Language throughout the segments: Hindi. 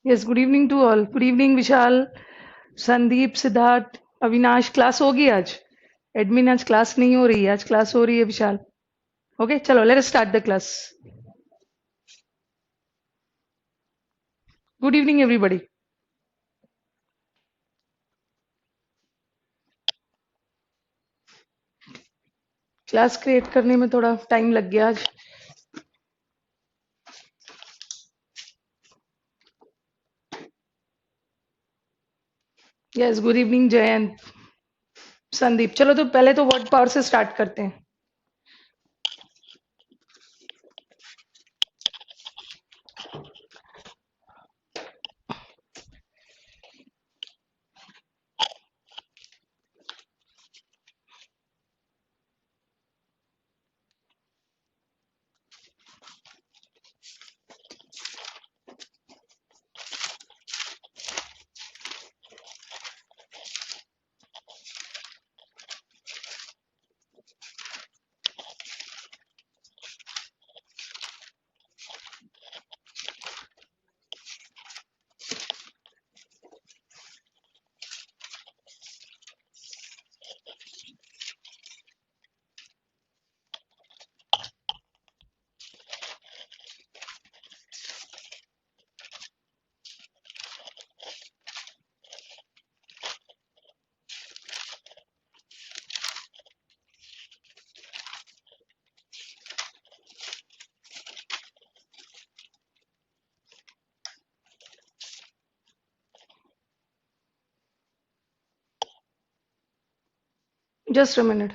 Yes, good evening to all. Good evening, Vishal, Sandeep, Siddharth, Avinash. Class होगी आज? एडमिन आज क्लास नहीं हो रही है, आज क्लास हो रही है विशाल. ओके, चलो late us start the class. Good evening everybody. Class create करने में थोड़ा टाइम लग गया आज. Yes, good evening Jayant, Sandeep. चलो तो पहले तो वर्ड पावर से स्टार्ट करते हैं. Just a minute.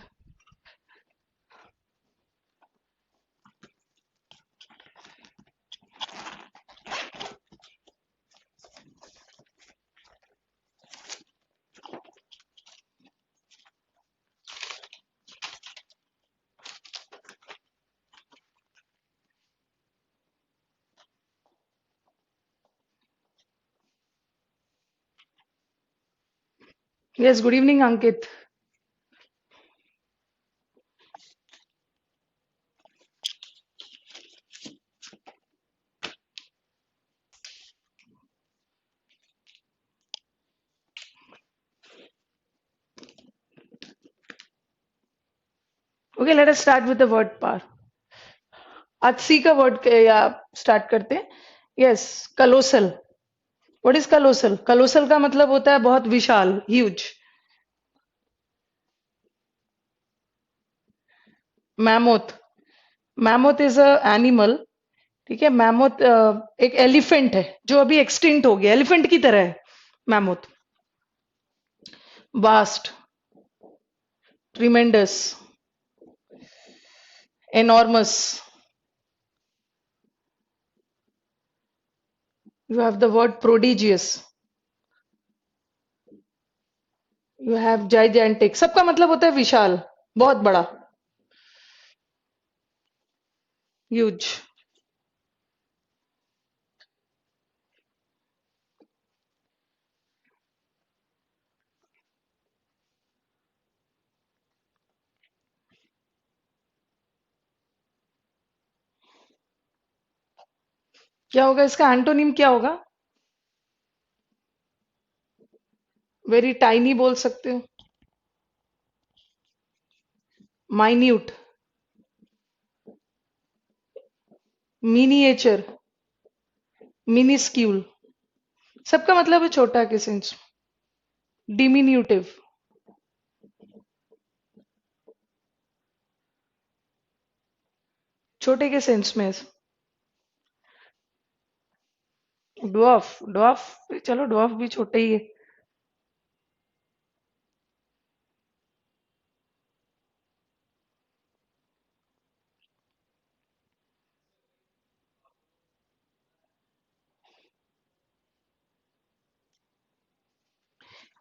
Yes, good evening Ankit. Okay, let us start with the word power. आज सी का वर्ड या स्टार्ट करते हैं. Yes, colossal. What is colossal? Colossal का मतलब होता है बहुत विशाल, huge. Mammoth. Mammoth is a animal. ठीक है, मैमोथ एक एलिफेंट है जो अभी एक्सटिंक्ट हो गया, एलिफेंट की तरह है mammoth. Vast, tremendous, enormous. You have the word prodigious. You have gigantic. सबका मतलब होता है विशाल, बहुत बड़ा, ह्यूज. क्या होगा इसका एंटोनिम? क्या होगा? वेरी टाइनी बोल सकते हो. Minute, miniature, minuscule. सबका मतलब है छोटा के सेंस. डिमिन्यूटिव, छोटे के सेंस में. ड्वार्फ. ड्वार्फ, चलो ड्वार्फ भी छोटे ही है.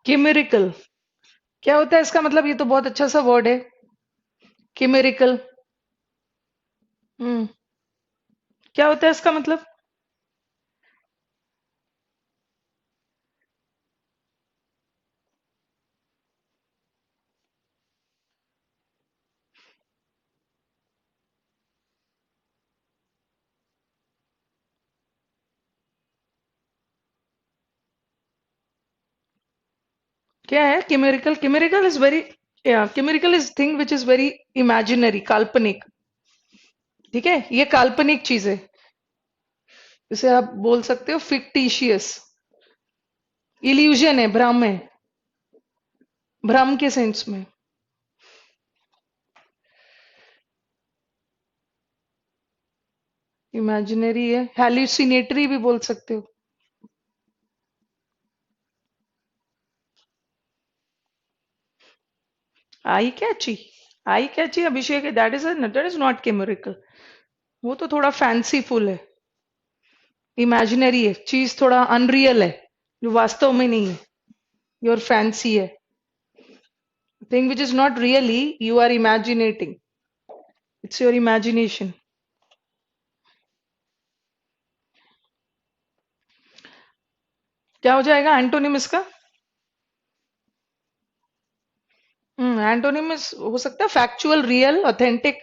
किमेरिकल. क्या होता है इसका मतलब? ये तो बहुत अच्छा सा वर्ड है. किमेरिकल. हम्म. क्या होता है इसका मतलब? क्या है chimerical? Chimerical is very, chimerical is thing which is very imaginary, काल्पनिक। ठीक है, ये काल्पनिक चीज है। इसे आप बोल सकते हो फिक्टिशियस, इल्यूजन है, भ्रम है, भ्रम के सेंस में। इमेजिनरी है, हैल्यूसिनेटरी भी बोल सकते हो। आई कैची, आई कैची अभिषेक, दैट इज नॉट केमिकल। वो तो थोड़ा फैंसीफुल है, इमेजिनरी है, चीज थोड़ा अनरियल है, जो वास्तव में नहीं है, योर फैंसी है। Thing which is not really, you are imaginating, it's your imagination. क्या हो जाएगा एंटोनिम इसका? एंटोनिम हो सकता है फैक्चुअल, रियल, ऑथेंटिक।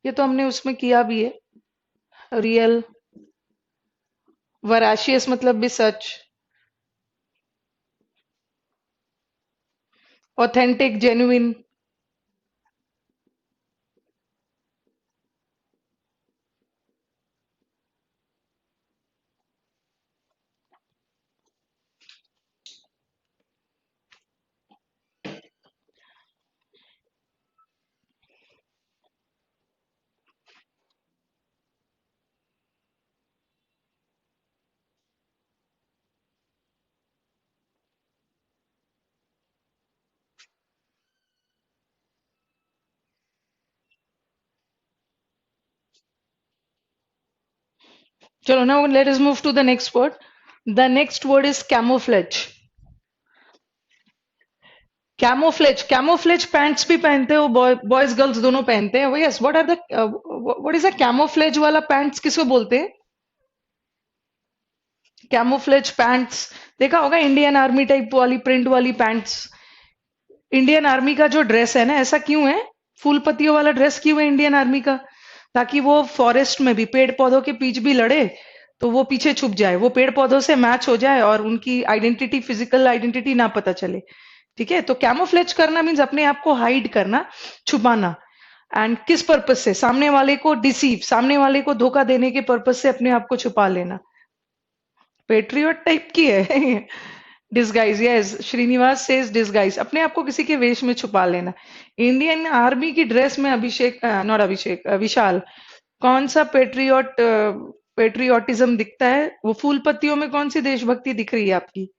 ये तो हमने उसमें किया भी है। रियल, वराशियस मतलब भी सच, ऑथेंटिक, जेन्युइन। चलो, now let us move to the next word. The next word is camouflage. Camouflage, camouflage pants भी पहनते हो, बॉयज गर्ल्स दोनों पहनते हैं। Yes, what are the, what is a camouflage वाला पैंट्स किसको बोलते हैं? कैमोफ्लेज पैंट्स देखा होगा, इंडियन आर्मी टाइप वाली प्रिंट वाली पैंट्स। इंडियन आर्मी का जो ड्रेस है ना, ऐसा क्यों है? फूल पत्तियों वाला ड्रेस क्यों है इंडियन आर्मी का? ताकि वो फॉरेस्ट में भी, पेड़ पौधों के बीच भी लड़े, तो वो पीछे छुप जाए, वो पेड़ पौधों से मैच हो जाए और उनकी आइडेंटिटी, फिजिकल आइडेंटिटी ना पता चले। ठीक है, तो कैमोफ्लेज करना मीन्स अपने आप को हाइड करना, छुपाना। एंड किस पर्पज से? सामने वाले को डिसीव, सामने वाले को धोखा देने के पर्पज से अपने आप को छुपा लेना। पेट्रियट टाइप की है। Disguise, yes, Srinivas says disguise, अपने आप को किसी के वेश में छुपा लेना। इंडियन आर्मी की ड्रेस में अभिषेक, नॉट अभिषेक, विशाल, कौन सा पेट्रियोटिज्म दिखता है? वो फूल पत्तियों में कौन सी देशभक्ति दिख रही है आपकी?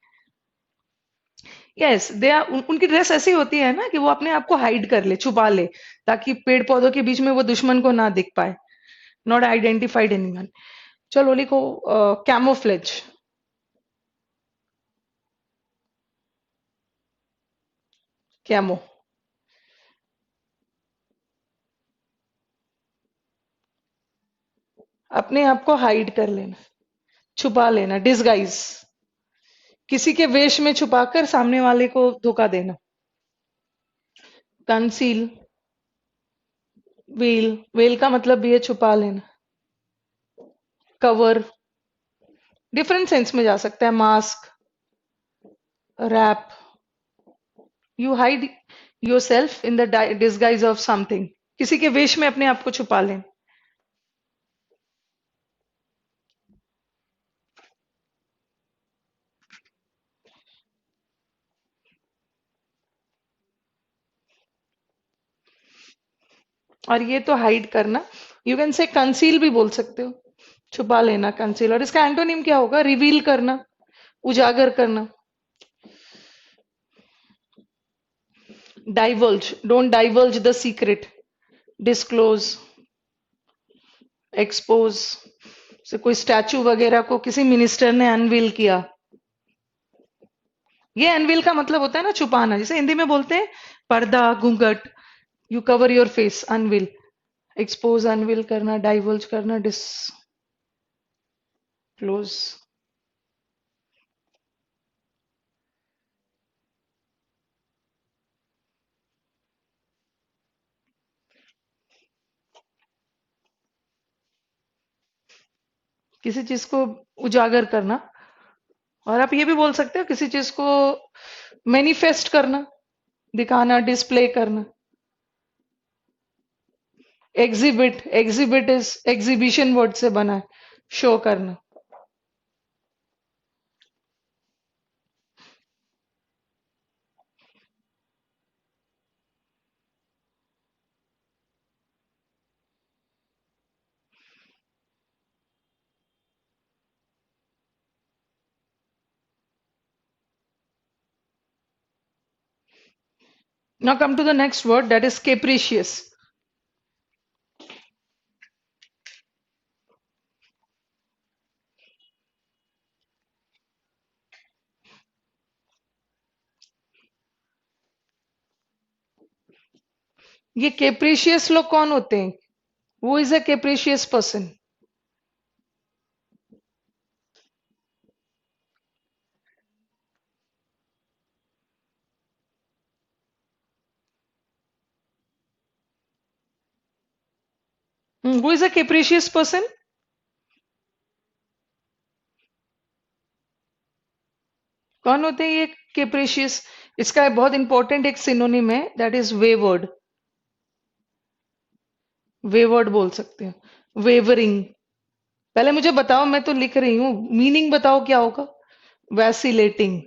यस, दे आर, उनकी ड्रेस ऐसी होती है ना कि वो अपने आप को हाइड कर ले, छुपा ले, ताकि पेड़ पौधों के बीच में वो दुश्मन को ना दिख पाए। Not identified anyone. चलो लिखो कैमोफ्लेज। कैमो, अपने आप को हाइड कर लेना, छुपा लेना, डिसगाइज, किसी के वेश में छुपाकर सामने वाले को धोखा देना। कंसील, वेल, वेल का मतलब भी है छुपा लेना। कवर, डिफरेंट सेंस में जा सकता है। Mask, wrap, you hide yourself in the disguise of something, किसी के वेश में अपने आप को छुपा लें। और ये तो हाइड करना, यू कैन से कंसील भी बोल सकते हो, छुपा लेना, कंसील। और इसका एंटोनिम क्या होगा? रिवील करना, उजागर करना। Diverge, don't diverge the secret, disclose, expose. से कोई स्टैचू वगैरह को किसी मिनिस्टर ने अनवील किया, ये अनवील का मतलब होता है ना छुपाना, जिसे हिंदी में बोलते हैं पर्दा, घूंघट। You cover your face, unveil, expose, unveil करना, डाइवर्ज करना, डिस्क्लोज। किसी चीज को उजागर करना, और आप ये भी बोल सकते हो किसी चीज को मैनिफेस्ट करना, दिखाना, डिस्प्ले करना। Exhibit, exhibit is exhibition word से बना है, शो करना। Now come to the next word that is capricious. ये capricious लोग कौन होते हैं? Who is a capricious person? Who is a capricious person? कौन होते हैं ये capricious? इसका बहुत इंपॉर्टेंट एक सिनोनिम है, दैट इज wayward. wayward बोल सकते हैं, wavering. पहले मुझे बताओ, मैं तो लिख रही हूँ, मीनिंग बताओ क्या होगा? वैसिलेटिंग.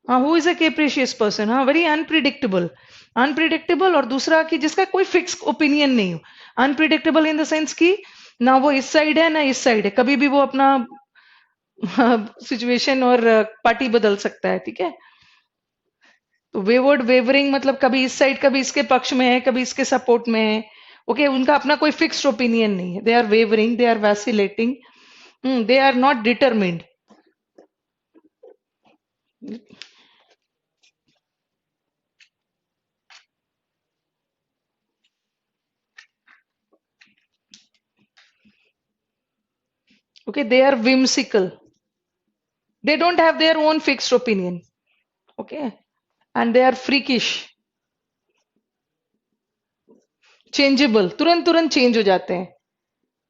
हाँ, हु इज अ केप्रिशियस पर्सन? हाँ, वेरी अनप्रिडिक्टेबल. अनप्रिडिक्टेबल, और दूसरा कि जिसका कोई फिक्स ओपिनियन नहीं हो. अनप्रिडिक्टेबल इन द सेंस कि ना वो इस साइड है ना इस साइड है, कभी भी वो अपना सिचुएशन और पार्टी बदल सकता है, ठीक है? तो वेवर्ड, वेवरिंग मतलब कभी इस साइड, कभी इसके पक्ष में है, कभी इसके सपोर्ट में है. ओके, उनका अपना कोई फिक्स्ड ओपिनियन नहीं है. They are wavering, they are vacillating, they are not determined. Okay, they are whimsical. They don't have their own fixed opinion. Okay, and they are freakish, changeable. तुरंत तुरंत चेंज हो जाते हैं.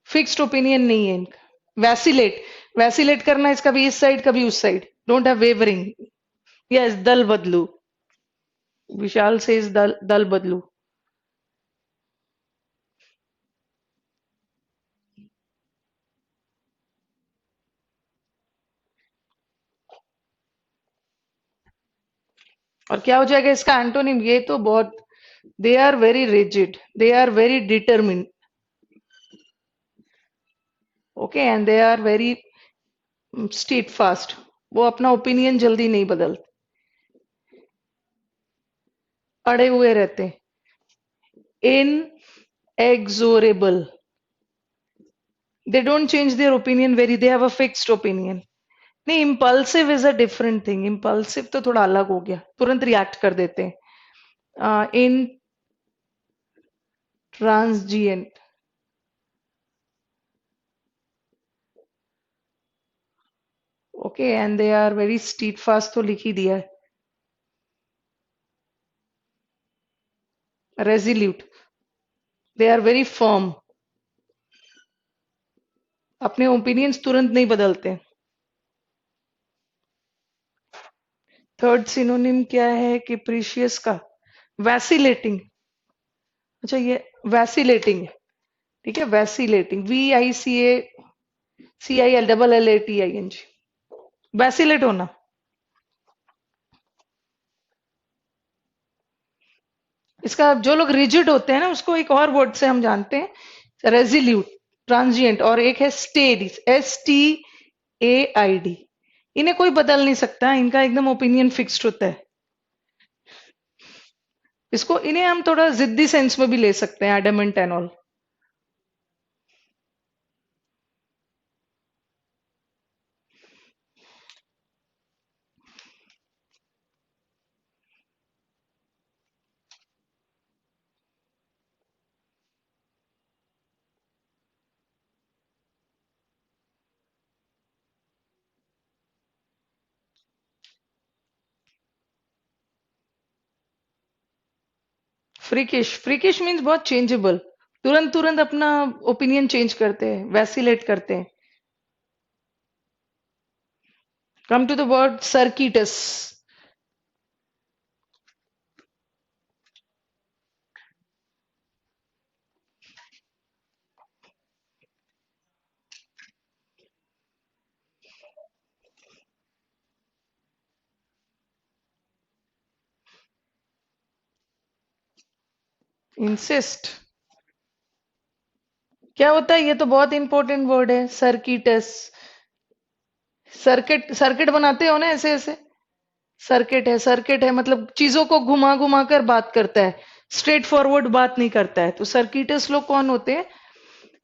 फिक्स्ड ओपिनियन नहीं है इनका. वैसिलेट, वैसिलेट करना is कभी इस साइड कभी उस side. Don't have wavering. Yes, दल बदलू. विशाल से इस दल दल बदलू. और क्या हो जाएगा इसका एंटोनिम? ये तो बहुत, they are very rigid, they are very determined. Okay, and they are very steadfast. वो अपना ओपिनियन जल्दी नहीं बदलते, अड़े हुए रहते हैं. Inexorable. They don't change their opinion very, they have a fixed opinion. नहीं, impulsive is a different thing. Impulsive तो थोड़ा अलग हो गया, तुरंत रिएक्ट कर देते हैं. Intransigent. Okay, and they are very steadfast तो लिख ही दिया है. Resolute. They are very firm. अपने ओपिनियंस तुरंत नहीं बदलते. थर्ड सिनोनिम क्या है कैप्रिशियस का? वैसिलेटिंग. अच्छा, ये वैसिलेटिंग है, ठीक है? Vacillating, VICACIL, LLATING. वैसिलेट होना. इसका जो लोग रिजिड होते हैं ना, उसको एक और वर्ड से हम जानते हैं, रेजिल्यूट, ट्रांजिएंट, और एक है स्टेड, STAID. इन्हें कोई बदल नहीं सकता, इनका एकदम ओपिनियन फिक्स्ड होता है. इसको, इन्हें हम थोड़ा जिद्दी सेंस में भी ले सकते हैं, एडमेंट एंड ऑल. फ्रीकिश, फ्रीकिश मीन्स बहुत चेंजेबल. तुरंत तुरंत अपना ओपिनियन चेंज करते हैं, वैसिलेट करते हैं. Come to the word circuitous. Insist क्या होता है? ये तो बहुत इंपॉर्टेंट वर्ड है, सर्किटस. सर्किट सर्किट बनाते हो ना ऐसे ऐसे. सर्किट है मतलब चीजों को घुमा घुमा कर बात करता है, स्ट्रेट फॉरवर्ड बात नहीं करता है. तो सर्किटस लोग कौन होते हैं?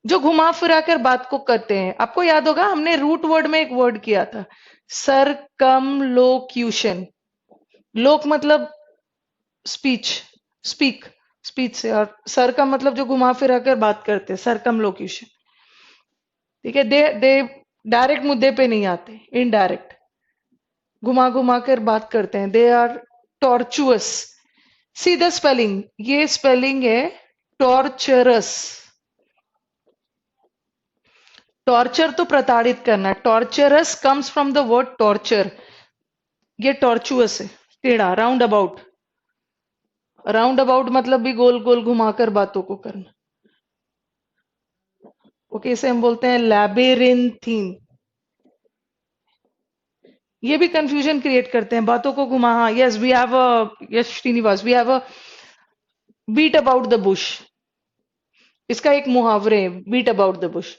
जो घुमा फिरा कर बात को करते हैं. आपको याद होगा हमने रूट वर्ड में एक वर्ड किया था, सरकमलोक्यूशन. लोक मतलब स्पीच, स्पीक, स्पीच से, और सर का मतलब जो घुमा फिरा कर बात करते हैं, सरकमलोक्यूशन. ठीक है. दे दे डायरेक्ट मुद्दे पे नहीं आते, इनडायरेक्ट घुमा घुमा कर बात करते हैं. They are tortuous. See the spelling, ये स्पेलिंग है टॉर्चरस. टॉर्चर तो प्रताड़ित करना. Torturous comes from the word torture. ये टॉर्चुअस है, टेढ़ा, राउंड अबाउट. राउंड अबाउट मतलब भी गोल गोल घुमाकर बातों को करना. ओके, इसे हम बोलते हैं लैबिरिंथीन. ये भी कंफ्यूजन क्रिएट करते हैं, बातों को घुमा. हाँ, yes we have a, yes Srinivas, we have a beat about the bush. इसका एक मुहावरे है, बीट अबाउट द बुश.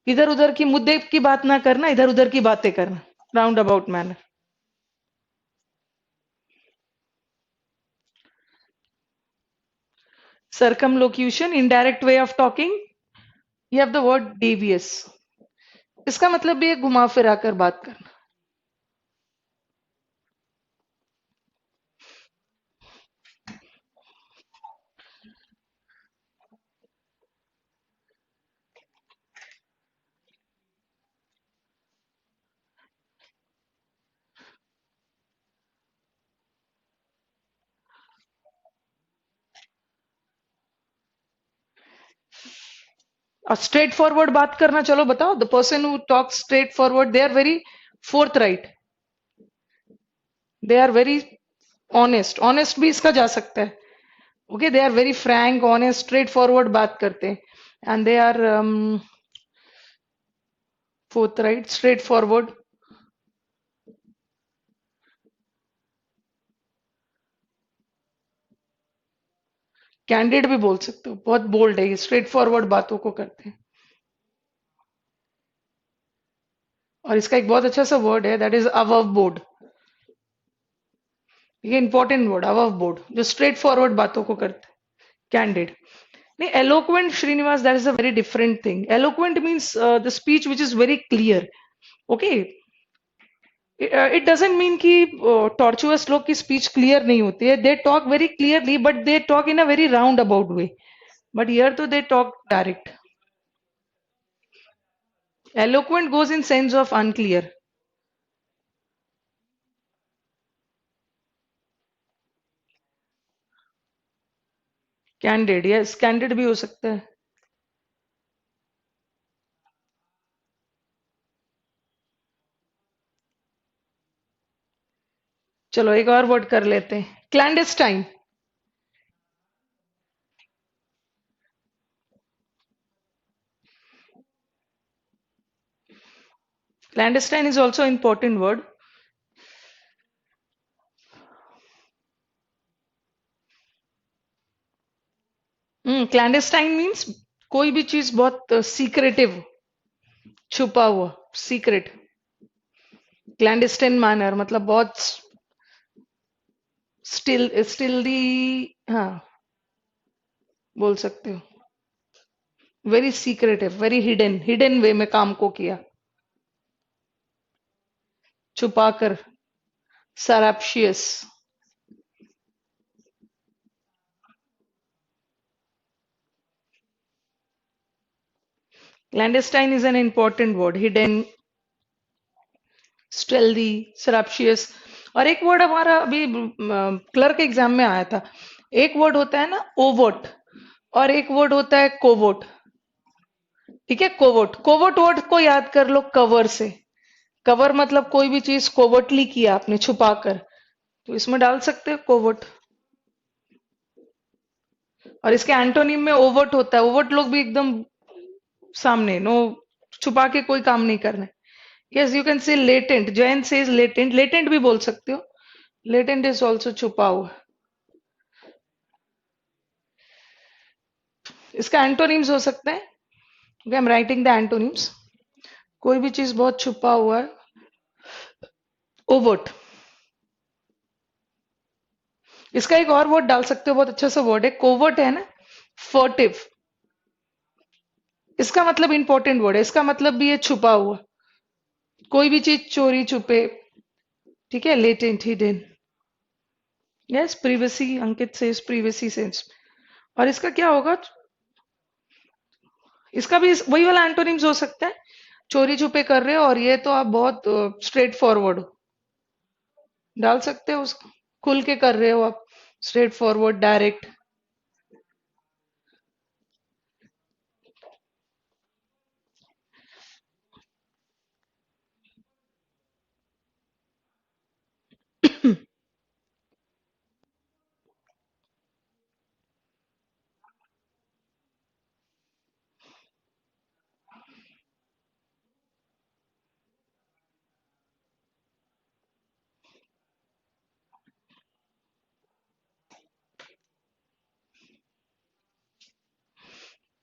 इधर उधर की मुद्दे की बात ना करना, इधर उधर की बातें करना, round about manner. Circumlocution, indirect way of talking. You have the word devious. इसका मतलब भी है घुमा फिरा कर बात करना. और स्ट्रेट फॉरवर्ड बात करना, चलो बताओ. The person who talk straightforward, they are very forthright. They are very honest. Honest भी इसका जा सकता है. Okay, they are very frank, honest, straightforward बात करते हैं. And they are forthright, straightforward. Candid भी बोल सकते हो, बहुत बोल्ड है ये, स्ट्रेट फॉरवर्ड बातों को करते हैं. और इसका एक बहुत अच्छा सा वर्ड है, दैट इज अबव बोर्ड. ये इंपॉर्टेंट वर्ड, अबव बोर्ड, जो स्ट्रेट फॉरवर्ड बातों को करते हैं. कैंडिड नहीं. Eloquent Srinivas, that is a very different thing. Eloquent means the speech which is very clear. Okay, it doesn't mean कि टॉर्चुअस लोग की स्पीच क्लियर नहीं होती है. They talk very clearly but they talk in a very roundabout way. But here तो they talk direct. Eloquent goes in sense of unclear. Candid, yes, candid भी हो सकता है. चलो एक और वर्ड कर लेते हैं, clandestine. Clandestine is also an important word. Clandestine means कोई भी चीज बहुत सीक्रेटिव, छुपा हुआ, सीक्रेट. क्लैंडस्टाइन मैनर मतलब बहुत स्टिल्ली. हाँ, बोल सकते हो. Very secretive, very hidden, hidden way में काम को किया, छुपाकर. सरैप्शियस. Clandestine is an important word. Hidden, stealthy, surreptitious. और एक वर्ड हमारा अभी क्लर्क एग्जाम में आया था. एक वर्ड होता है ना, ओवर्ट. और एक वर्ड होता है कोवोट। ठीक है, कोवोट। कोवोट वर्ड को याद कर लो कवर से। कवर मतलब कोई भी चीज कोवटली किया आपने, छुपा कर, तो इसमें डाल सकते हो कोवट। और इसके एंटोनिम में ओवट होता है। ओवट लोग भी एकदम सामने, नो, छुपा के कोई काम नहीं करना है। Yes, you can say latent. Jain says latent, latent भी बोल सकते हो। लेटेंट इज ऑल्सो छुपा हुआ। इसका एंटोनिम्स हो सकता है। Okay, I am writing the antonyms. कोई भी चीज बहुत छुपा हुआ है, ओवट। इसका एक और वर्ड डाल सकते हो, बहुत अच्छा सा वर्ड है, कोवर्ट है ना, फर्टिव। इसका मतलब इंपॉर्टेंट वर्ड है, इसका मतलब भी है छुपा हुआ, कोई भी चीज चोरी छुपे। ठीक है, लेटेंट, हिडन। यस, प्रिवेसी, अंकित से प्रिवेसी सेंस। और इसका क्या होगा? इसका भी वही वाला एंटोनिम्स हो सकता है, चोरी छुपे कर रहे हो, और ये तो आप बहुत स्ट्रेट फॉरवर्ड हो, डाल सकते हो उसको। खुल के कर रहे हो आप, straightforward, direct.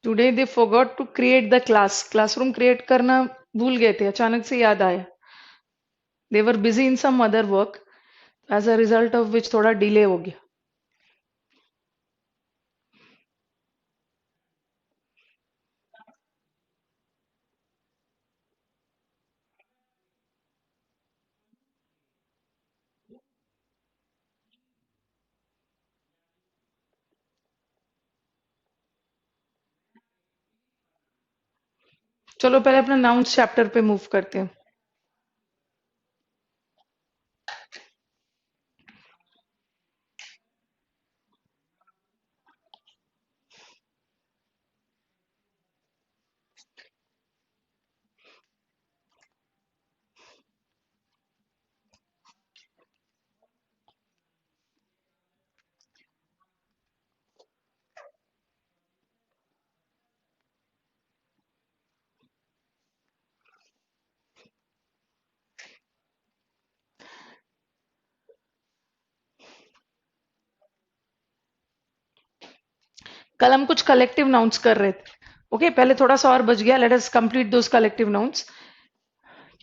Today they forgot to create the class. Classroom create करना भूल गए थे, अचानक से याद आया। They were busy in some other work, as a result of which थोड़ा डिले हो गया। चलो पहले अपना नाउन्स चैप्टर पे मूव करते हैं। कल हम कुछ कलेक्टिव नाउन्स कर रहे थे। ओके, पहले थोड़ा सा और बच गया, लेट अस कंप्लीट दोस कलेक्टिव नाउन्स।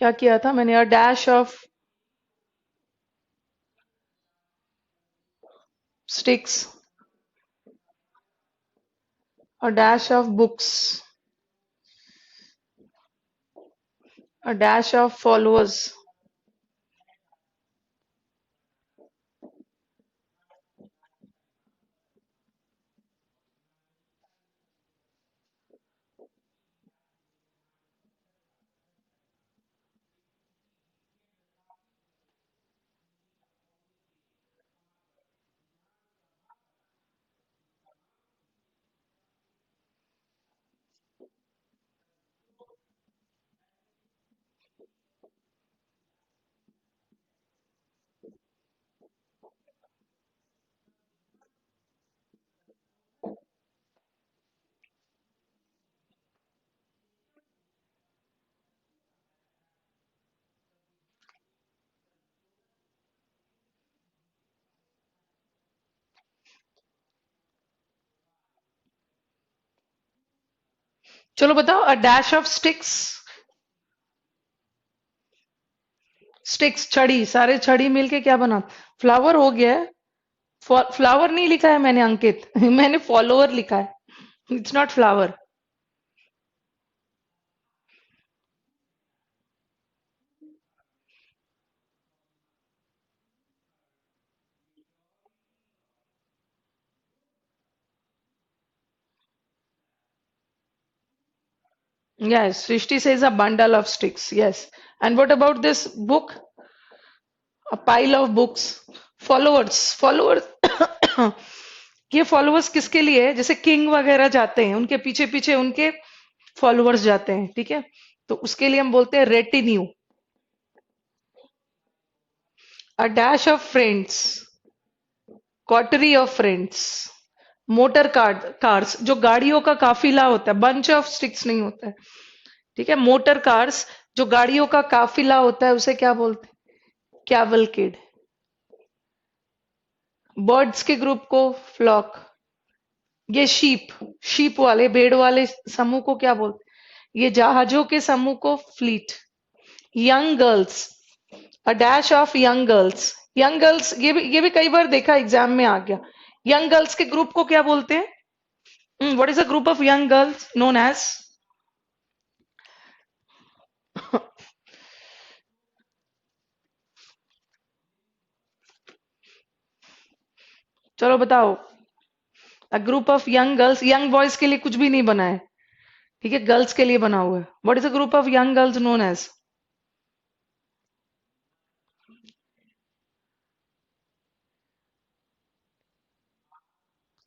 क्या किया था मैंने? अ dash of sticks, a dash of books, a dash of followers, चलो बताओ, अ डैश ऑफ स्टिक्स। स्टिक्स, छड़ी, सारे छड़ी मिलके क्या बना? फ्लावर हो गया है। फ्लावर नहीं लिखा है मैंने अंकित, मैंने फॉलोअर लिखा है, it's not flower. Yes, Srishti says a bundle of sticks. Yes. And what about this book? A pile of books. Followers. Followers. ये फॉलोअर्स किसके लिए है? जैसे किंग वगैरह जाते हैं, उनके पीछे पीछे उनके फॉलोअर्स जाते हैं, ठीक है? तो उसके लिए हम बोलते हैं retinue. A dash of friends, coterie of friends, motor cars, जो गाड़ियों का काफिला होता है, बंच ऑफ स्टिक्स नहीं होता है, ठीक है? मोटर कार्स, जो गाड़ियों का काफिला होता है, उसे क्या बोलते हैं? कैवलकेड। बर्ड्स के ग्रुप को फ्लॉक। ये शीप, शीप वाले, भेड़ वाले समूह को क्या बोलते हैं? ये जहाजों के समूह को fleet. Young girls, a dash of young girls. Young girls, ये भी कई बार देखा एग्जाम में आ गया। यंग गर्ल्स के ग्रुप को क्या बोलते हैं? What is a group of young girls known as? चलो बताओ। A group of young girls, young boys के लिए कुछ भी नहीं बना है, ठीक है? गर्ल्स के लिए बना हुआ है। What is a group of young girls known as?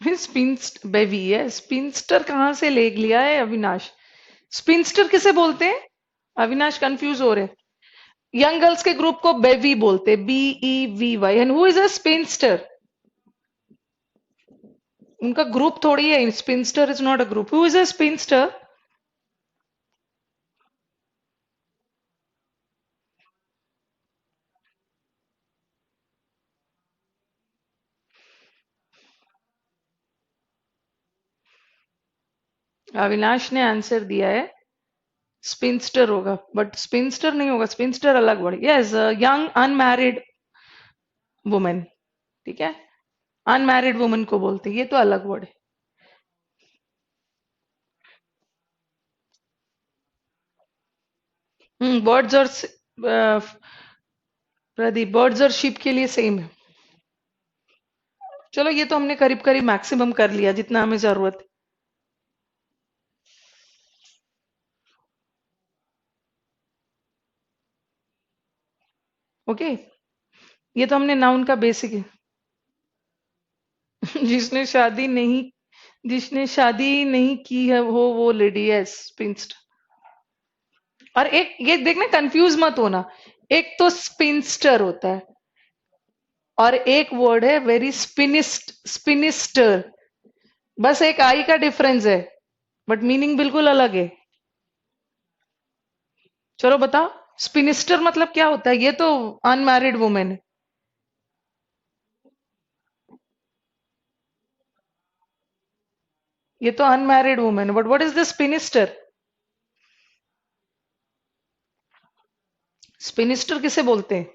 Spinster maybe है। स्पिंस्टर कहाँ से ले लिया है अविनाश? स्पिंस्टर किसे बोलते हैं? अविनाश कंफ्यूज हो रहे। यंग गर्ल्स के ग्रुप को बेवी बोलते हैं, BEVY। And who is a sphincter? उनका ग्रुप थोड़ी है, sphincter is not a group. Who is a sphincter? Avinash ने आंसर दिया है स्पिंस्टर होगा, बट स्पिंस्टर नहीं होगा। स्पिंस्टर अलग word. Yes, young unmarried women, ठीक है? अनमैरिड वुमेन को बोलते हैं, ये तो अलग वर्ड है। बर्ड्स और प्रदीप, बर्ड्स और शिप के लिए सेम है। चलो, ये तो हमने करीब करीब मैक्सिमम कर लिया जितना हमें जरूरत है। ओके, ये तो हमने नाउन का बेसिक है। जिसने शादी नहीं जिसने शादी नहीं की है वो लेडी है स्पिंस्ट। और एक ये देखना, कंफ्यूज मत होना। एक तो स्पिंस्टर होता है और एक वर्ड है वेरी स्पिनिस्टर। बस एक आई का डिफरेंस है, बट मीनिंग बिल्कुल अलग है। चलो बताओ, स्पिनिस्टर मतलब क्या होता है? ये तो अनमैरिड वुमेन है। ये तो unmarried women, but what is the spinster? Spinster किसे बोलते हैं?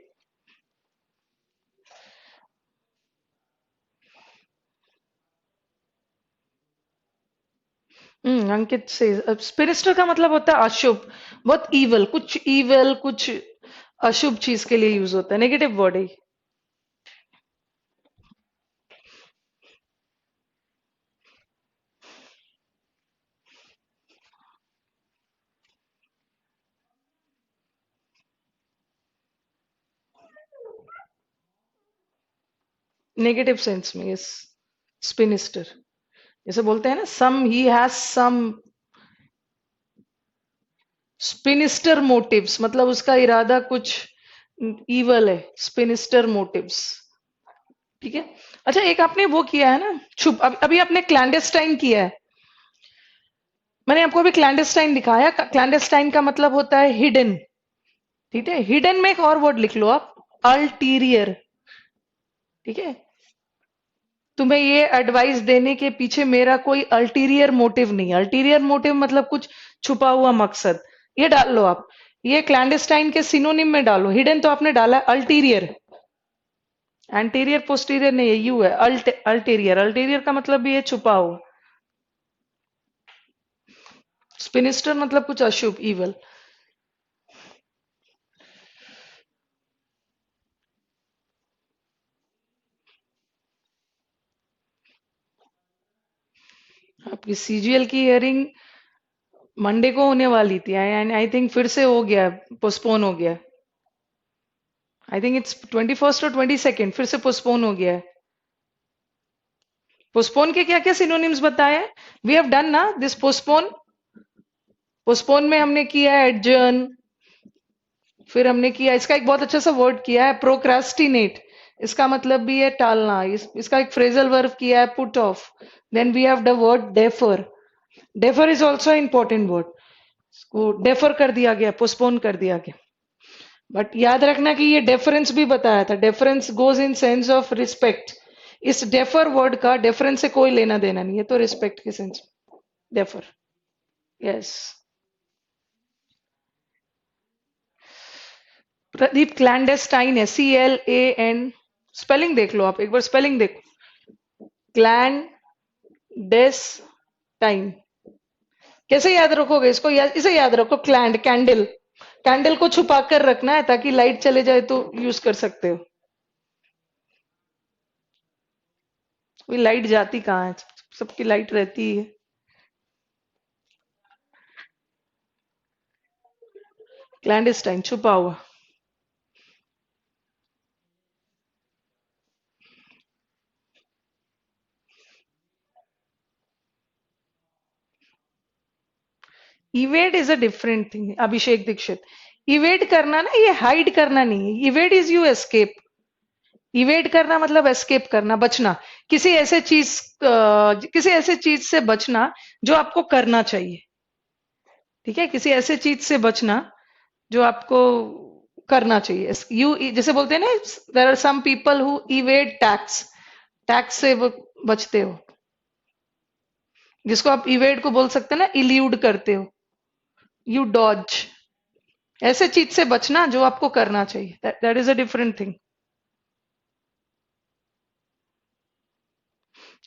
अंकित से, स्पिनिस्टर का मतलब होता है अशुभ, बहुत इवल, कुछ अशुभ चीज के लिए यूज होता है, नेगेटिव वर्ड है। नेगेटिव सेंस में, यस। स्पिनिस्टर, जैसे बोलते हैं ना, सम ही हैज सम स्पिनिस्टर मोटिव्स, मतलब उसका इरादा कुछ इवल है। स्पिनिस्टर मोटिव्स, ठीक है? अच्छा, एक आपने वो किया है ना, छुप, अभी आपने क्लैंडेस्टाइन किया है। मैंने आपको अभी क्लैंडेस्टाइन दिखाया। क्लैंडेस्टाइन का मतलब होता है हिडन, ठीक है? हिडन में एक और वर्ड लिख लो आप, अल्टीरियर, ठीक है? तुम्हें ये एडवाइस देने के पीछे मेरा कोई अल्टीरियर मोटिव नहीं। अल्टीरियर मोटिव मतलब कुछ छुपा हुआ मकसद, ये डाल लो आप। ये क्लैंडेस्टाइन के सिनोनिम में डालो। हिडन तो आपने डाला अल्टीरियर, एंटीरियर पोस्टीरियर नहीं है, यू है। अल्टीरियर, अल्टीरियर का मतलब भी है छुपा हुआ। स्पिनिस्टर मतलब कुछ अशुभ, इवल। आपकी CGL की हियरिंग मंडे को होने वाली थी, आई थिंक फिर से हो गया, पोस्टपोन हो गया। आई थिंक इट्स 21st और 22nd, फिर से पोस्टपोन हो गया है। पोस्टपोन के क्या क्या सिनोनिम्स बताए? वी हैव डन ना दिस पोस्टपोन। पोस्टपोन में हमने किया है एडजर्न, फिर हमने किया, इसका एक बहुत अच्छा सा वर्ड किया है प्रोक्रास्टिनेट, इसका मतलब भी है टालना। इसका एक फ्रेजल वर्ब किया है put off. Then we have the word defer. Defer is also important word, को डेफर कर दिया गया, पोस्टपोन कर दिया गया। बट याद रखना कि ये डेफरेंस भी बताया था, deference goes in sense of respect. इस डेफर वर्ड का डेफरेंस से कोई लेना देना नहीं है, तो रिस्पेक्ट के sense defer. Yes. Pradeep clandestine है, CLAN, स्पेलिंग देख लो आप एक बार, स्पेलिंग देखो। क्लैंडेस्टाइन कैसे याद रखोगे इसको? इसे याद रखो, क्लैंड कैंडल, कैंडल को छुपा कर रखना है ताकि लाइट चले जाए तो यूज कर सकते हो। कोई लाइट जाती कहाँ है, सबकी लाइट रहती है। क्लैंडेस्टाइन छुपा हुआ। Evade is a different thing, Abhishek Dixit. Evade करना ना, ये हाइड करना नहीं है। Evade is you escape. Evade करना मतलब एस्केप करना, बचना। किसी ऐसे चीज किसी ऐसे चीज से बचना जो आपको करना चाहिए। ठीक है, किसी ऐसे चीज से बचना जो आपको करना चाहिए। यू जैसे बोलते हैं ना, there are some people who evade tax, tax से वो बचते हो, जिसको आप इवेड को बोल सकते हैं ना, इल्यूड करते हो, यू डॉज। ऐसे चीज से बचना जो आपको करना चाहिए, that is a different thing.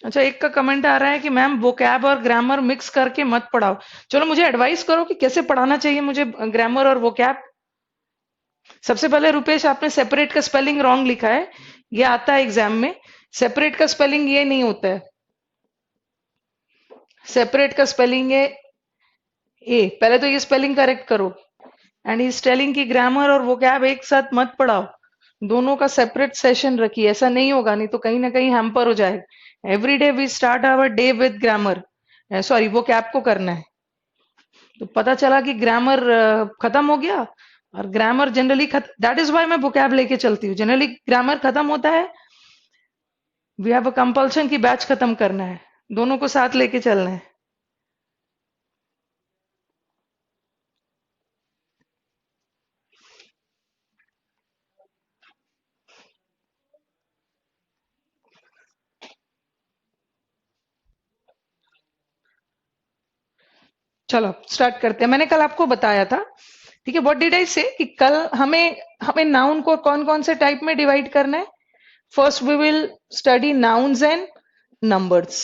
अच्छा, एक का कमेंट आ रहा है कि मैम वोकैब और ग्रामर मिक्स करके मत पढ़ाओ। चलो मुझे एडवाइस करो कि कैसे पढ़ाना चाहिए मुझे ग्रामर और वोकैब। सबसे पहले रुपेश, आपने सेपरेट का स्पेलिंग रॉन्ग लिखा है, ये आता है एग्जाम में। सेपरेट का स्पेलिंग ये नहीं होता है, सेपरेट का स्पेलिंग है ए। पहले तो ये स्पेलिंग करेक्ट करो। एंड इज टेलिंग कि ग्रामर और वोकैब एक साथ मत पढ़ाओ, दोनों का सेपरेट सेशन रखिए। ऐसा नहीं होगा, नहीं तो कहीं ना कहीं हैम्पर हो जाएगा। Every day we start our day with grammar, sorry vocab को करना है। तो पता चला कि ग्रामर खत्म हो गया, और grammar generally that is why मैं वोकैब लेके चलती हूँ। जनरली ग्रामर खत्म होता है, वी हैव अ कंपल्सन की बैच खत्म करना है, दोनों को साथ लेके चलना है। चलो स्टार्ट करते हैं। मैंने कल आपको बताया था, ठीक है, व्हाट डिड आई से, कि कल हमें हमें नाउन को कौन कौन से टाइप में डिवाइड करना है। First we will study nouns and numbers.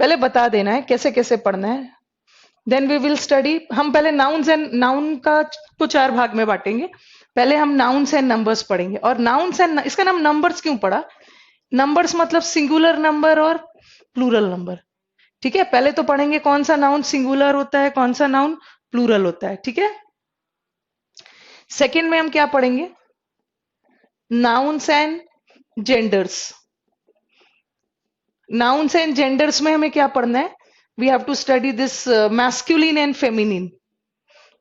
पहले बता देना है कैसे कैसे पढ़ना है। देन वी विल स्टडी, हम पहले नाउन्स एंड नाउन का को 4 भाग में बांटेंगे। पहले हम नाउन्स एंड नंबर्स पढ़ेंगे। और नाउन्स एंड, इसका नाम नंबर्स क्यों पड़ा? नंबर्स मतलब सिंगुलर नंबर और प्लूरल नंबर। ठीक है, पहले तो पढ़ेंगे कौन सा नाउन सिंगुलर होता है, कौन सा नाउन प्लूरल होता है। ठीक है, सेकंड में हम क्या पढ़ेंगे? Nouns and genders. Nouns and genders में हमें क्या पढ़ना है? We have to study this masculine and feminine.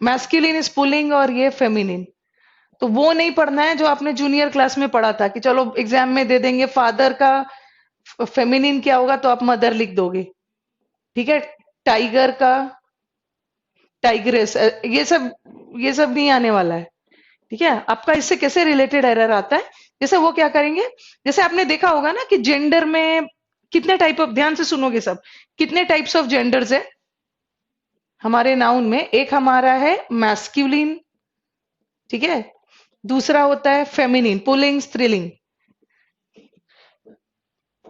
Masculine is पुलिंग और ये फेमिनिन। तो वो नहीं पढ़ना है जो आपने जूनियर क्लास में पढ़ा था, कि चलो एग्जाम में दे देंगे फादर का फेमिनिन क्या होगा तो आप मदर लिख दोगे। ठीक है, टाइगर का टाइग्रेस, ये सब नहीं आने वाला है। ठीक है, आपका इससे कैसे रिलेटेड एरर आता है? जैसे वो क्या करेंगे, जैसे आपने देखा होगा ना कि जेंडर में कितने टाइप ऑफ, ध्यान से सुनोगे सब, कितने टाइप्स ऑफ जेंडर्स है हमारे नाउन में। एक हमारा है मैस्कुलिन, ठीक है, दूसरा होता है फेमिनिन, पुलिंग स्त्रीलिंग।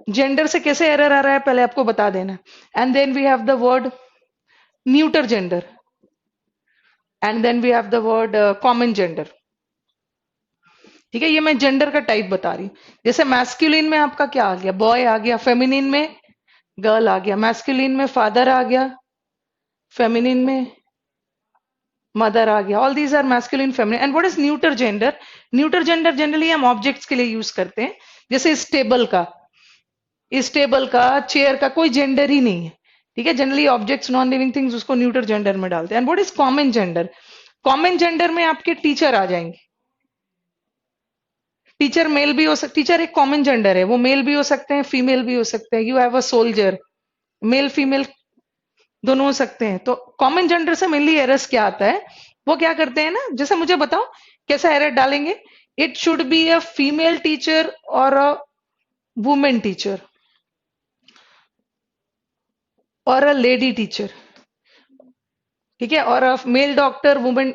जेंडर से कैसे एरर आ रहा है पहले आपको बता देना। And then we have the word neuter gender, and then we have the word common gender. ठीक है, ये मैं जेंडर का टाइप बता रही हूँ। जैसे मैस्कुलिन में आपका क्या आ गया, बॉय आ गया, फेमिनिन में गर्ल आ गया, मैस्कुलिन में फादर आ गया, फेमिनिन में मदर आ गया। All these are masculine feminine. And what is neuter gender? Neuter gender generally हम ऑब्जेक्ट्स के लिए यूज करते हैं, जैसे इस टेबल का इस टेबल का, चेयर का कोई जेंडर ही नहीं है। ठीक है, generally objects non living things उसको न्यूटर जेंडर में डालते हैं। And what is common gender? Common gender में आपके टीचर आ जाएंगे। टीचर मेल भी हो सकते, टीचर एक कॉमन जेंडर है, वो मेल भी हो सकते हैं, फीमेल भी हो सकते हैं। You have a soldier, male female दोनों हो सकते हैं। तो कॉमन जेंडर से मेनली एरर्स क्या आता है, वो क्या करते हैं ना, जैसे मुझे बताओ कैसा एरर डालेंगे। It should be a female teacher और अ वुमेन टीचर और अ लेडी टीचर। ठीक है, और अ मेल डॉक्टर, वुमेन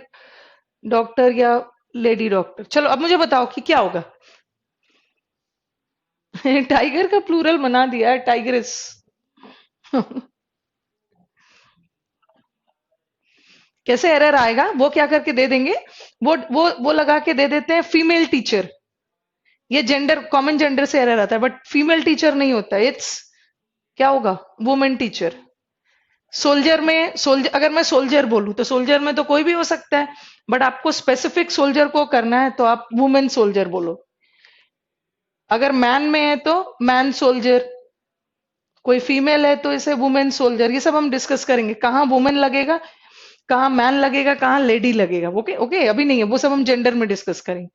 डॉक्टर या लेडी डॉक्टर। चलो अब मुझे बताओ कि क्या होगा। टाइगर का प्लूरल बना दिया है, टाइगरिस। कैसे एरर आएगा, वो क्या करके दे देंगे, वो लगा के दे देते हैं फीमेल टीचर। ये जेंडर, कॉमन जेंडर से एरर आता है, बट फीमेल टीचर नहीं होता, इट्स क्या होगा, वुमेन टीचर। सोल्जर में, सोल्जर अगर मैं सोल्जर बोलूं तो सोल्जर में तो कोई भी हो सकता है, बट आपको स्पेसिफिक सोल्जर को करना है तो आप वुमेन सोल्जर बोलो। अगर मैन में है तो मैन सोल्जर, कोई फीमेल है तो इसे वुमेन सोल्जर। ये सब हम डिस्कस करेंगे, कहाँ वुमेन लगेगा, कहाँ मैन लगेगा, कहाँ लेडी लगेगा। ओके ओके, अभी नहीं है वो सब, हम जेंडर में डिस्कस करेंगे।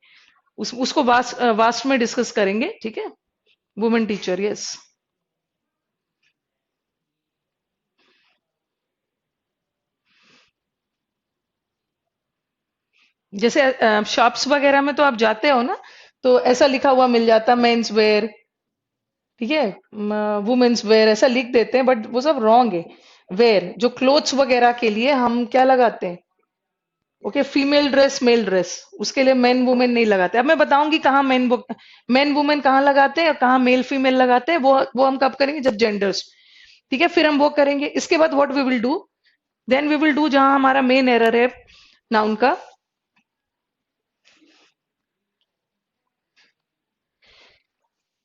उसको वास्ट वास्ट में डिस्कस करेंगे। ठीक है, वुमेन टीचर, यस। जैसे शॉप्स वगैरह में तो आप जाते हो ना, तो ऐसा लिखा हुआ मिल जाता, मेंस वेयर, ठीक है, वुमेन्स वेयर ऐसा लिख देते हैं, बट वो सब रॉन्ग है। वेयर जो क्लोथ्स वगैरह के लिए हम क्या लगाते हैं, okay, female dress, male dress, उसके लिए मेन वुमेन नहीं लगाते। अब मैं बताऊंगी कहाँ मेन वुमेन कहाँ लगाते हैं और कहाँ मेल फीमेल लगाते हैं, वो हम कब करेंगे, जब जेंडर्स। ठीक है, फिर हम वो करेंगे। इसके बाद what we will do, then we will do जहां हमारा मेन एरर है नाउन का।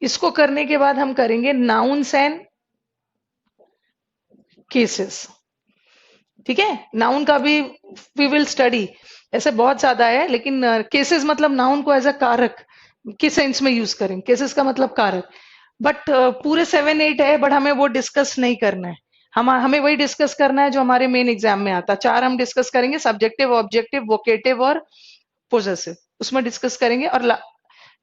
इसको करने के बाद हम करेंगे नाउन्स एंड केसेस। ठीक है, नाउन का भी वी विल स्टडी, ऐसे बहुत ज्यादा है, लेकिन केसेस मतलब नाउन को एज अ कारक किस सेंस में यूज करें, केसेस का मतलब कारक। बट पूरे 7 8 है, बट हमें वो डिस्कस नहीं करना है। हम हमें वही डिस्कस करना है जो हमारे मेन एग्जाम में आता है। 4 हम डिस्कस करेंगे, सब्जेक्टिव, ऑब्जेक्टिव, वोकेटिव और पोजेसिव, उसमें डिस्कस करेंगे। और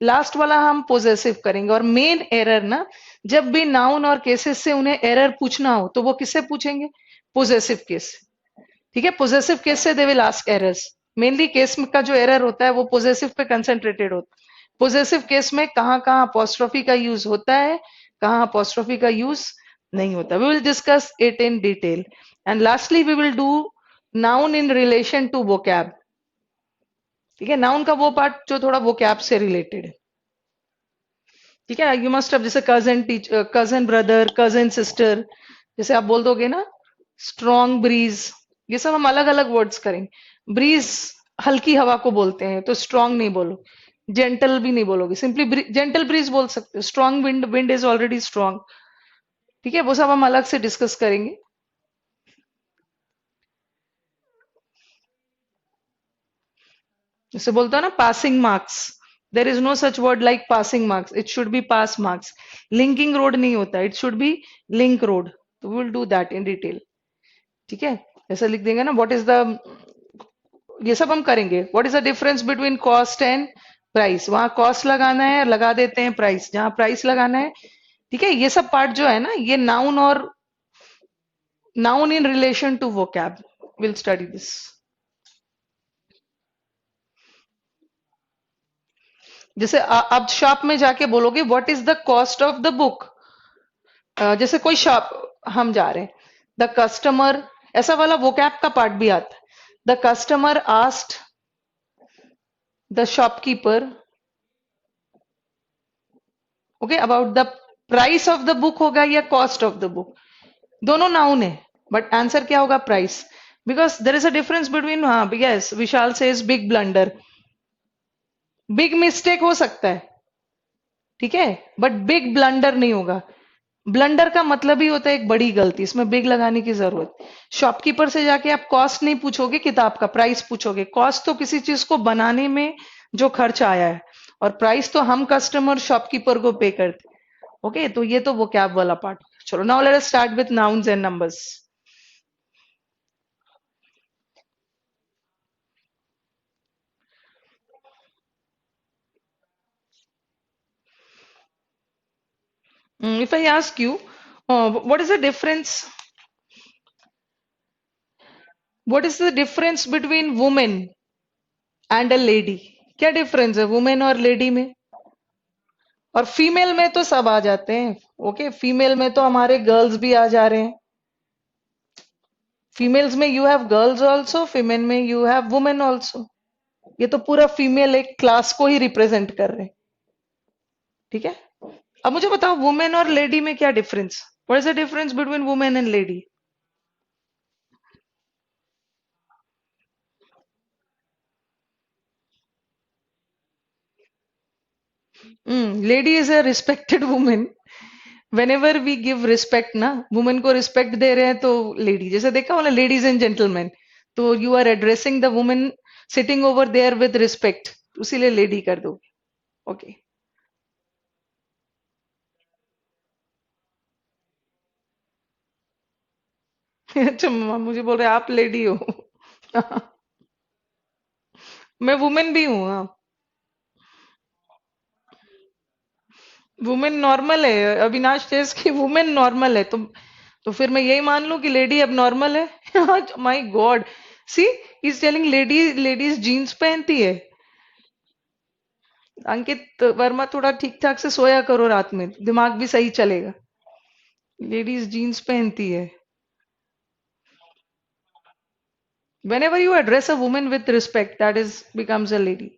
लास्ट वाला हम पोजेसिव करेंगे। और मेन एरर ना, जब भी नाउन और केसेस से उन्हें एरर पूछना हो तो वो किससे पूछेंगे, पोजेसिव केस। ठीक है, पोजेसिव केस से they will ask errors. Mainly case का जो एरर होता है वो पोजेसिव पे कंसेंट्रेटेड होता है। पोजेसिव केस में कहाँ कहाँ अपोस्ट्रोफी का यूज होता है, कहाँ अपोस्ट्रोफी का यूज नहीं होता। We will discuss it in detail. And lastly we will do noun in relation to vocab. ठीक है, नाउन का वो पार्ट जो थोड़ा वोकैब से रिलेटेड है। ठीक है, यू मस्ट हैव, जैसे cousin teacher, cousin brother, cousin sister, जैसे आप बोल दोगे ना, स्ट्रॉन्ग ब्रीज, ये सब हम अलग अलग वर्ड्स करेंगे। ब्रीज हल्की हवा को बोलते हैं, तो स्ट्रॉन्ग नहीं बोलो, जेंटल भी नहीं बोलोगे, सिंपली जेंटल ब्रीज बोल सकते हो। Strong wind, wind is already strong. ठीक है, वो सब हम अलग से डिस्कस करेंगे। जैसे बोलते हो ना, passing marks, there is no such word like passing marks, it should be pass marks. Linking road नहीं होता, it should be link road. तो will do that in detail. ठीक है, ऐसा लिख देंगे ना, व्हाट इज द, ये सब हम करेंगे। What is the difference between cost and price, वहां कॉस्ट लगाना है, लगा देते हैं प्राइस जहां प्राइस लगाना है। ठीक है, ये सब पार्ट जो है ना, ये नाउन और noun in relation to vocab, will study this. जैसे आप शॉप में जाके बोलोगे what is the cost of the book, जैसे कोई शॉप हम जा रहे हैं, द कस्टमर, ऐसा वाला वोकैब का पार्ट भी आता है। The customer asked the shopkeeper, okay, about the price of the book होगा या कॉस्ट ऑफ द बुक, दोनों नाउन है, बट आंसर क्या होगा, price. Because there is a difference between, हाँ yes, Vishal says big blunder, big mistake हो सकता है, ठीक है, बट बिग ब्लंडर नहीं होगा। ब्लंडर का मतलब ही होता है एक बड़ी गलती, इसमें बिग लगाने की जरूरत। शॉपकीपर से जाके आप कॉस्ट नहीं पूछोगे किताब का, प्राइस पूछोगे। कॉस्ट तो किसी चीज को बनाने में जो खर्च आया है, और प्राइस तो हम कस्टमर शॉपकीपर को पे करते। ओके, तो ये तो vocab वाला पार्ट। चलो, now let us start with nouns and numbers. If I ask you, what is the difference? What is the difference between woman and a lady? क्या डिफरेंस है वुमेन और लेडी में? और फीमेल में तो सब आ जाते हैं। ओके, फीमेल में तो हमारे गर्ल्स भी आ जा रहे हैं। फीमेल्स में you have girls also, female में यू हैव वुमेन ऑल्सो। ये तो पूरा फीमेल एक क्लास को ही रिप्रेजेंट कर रहे हैं। ठीक है, अब मुझे बताओ वुमेन और लेडी में क्या difference? What is the difference between women and lady? Lady is a respected women. whenever we give respect ना, वुमेन को रिस्पेक्ट दे रहे हैं तो लेडी, जैसे देखा हो ना लेडीज एंड जेंटलमैन, तो you are addressing the women sitting over there with respect, उसीलिए लेडी कर दो। ओके। अच्छा, मुझे बोल रहे हैं आप लेडी हो। मैं वुमेन भी हूँ, हाँ। वुमेन नॉर्मल है, अविनाश टेस की वुमेन नॉर्मल है, तो फिर मैं यही मान लूं कि लेडी अब नॉर्मल है? My god, see, is telling lady, ladies jeans पहनती है। अंकित वर्मा, थोड़ा ठीक ठाक से सोया करो, रात में दिमाग भी सही चलेगा। लेडीज जीन्स पहनती है। whenever you address a woman with respect, that is becomes a lady।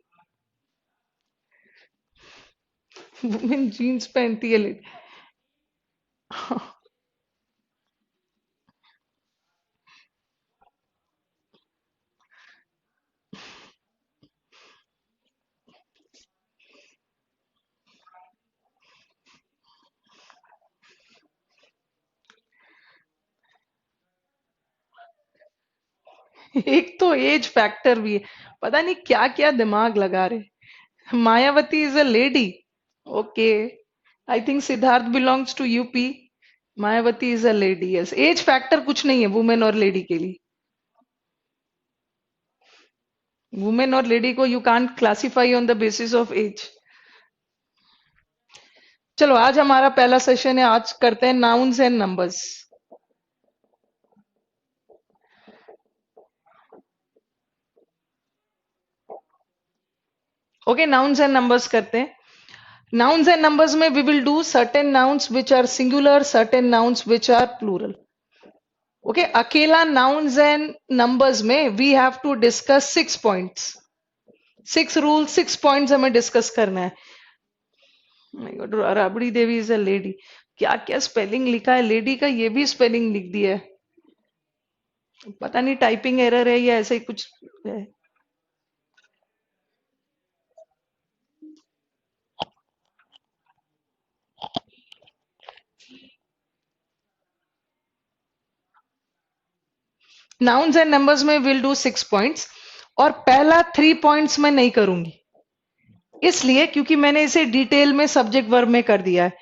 Women jeans पहनती है लेडी। एक तो एज फैक्टर भी है, पता नहीं क्या क्या दिमाग लगा रहे। Mayawati is a lady. Okay, I think Siddharth belongs to UP. Mayawati is a lady, yes. Age factor कुछ नहीं है वुमेन और लेडी के लिए। वुमेन और लेडी को you can't classify on the basis of age. चलो, आज हमारा पहला सेशन है, आज करते हैं nouns and numbers. Okay, nouns and numbers करते हैं। Nouns and numbers में we will do certain nouns which are singular, certain nouns which are plural. Okay, अकेला nouns and numbers में we have to discuss 6 points, 6 rules, 6 points हमें discuss करना है। My God, Rabri Devi is a lady। क्या क्या स्पेलिंग लिखा है लेडी का, ये भी स्पेलिंग लिख दिया है। पता नहीं टाइपिंग एरर है या ऐसा ही कुछ है। Nouns and numbers में we'll do 6 points, और पहला 3 points मैं नहीं करूंगी, इसलिए क्योंकि मैंने इसे डिटेल में सब्जेक्ट वर्ब में कर दिया है।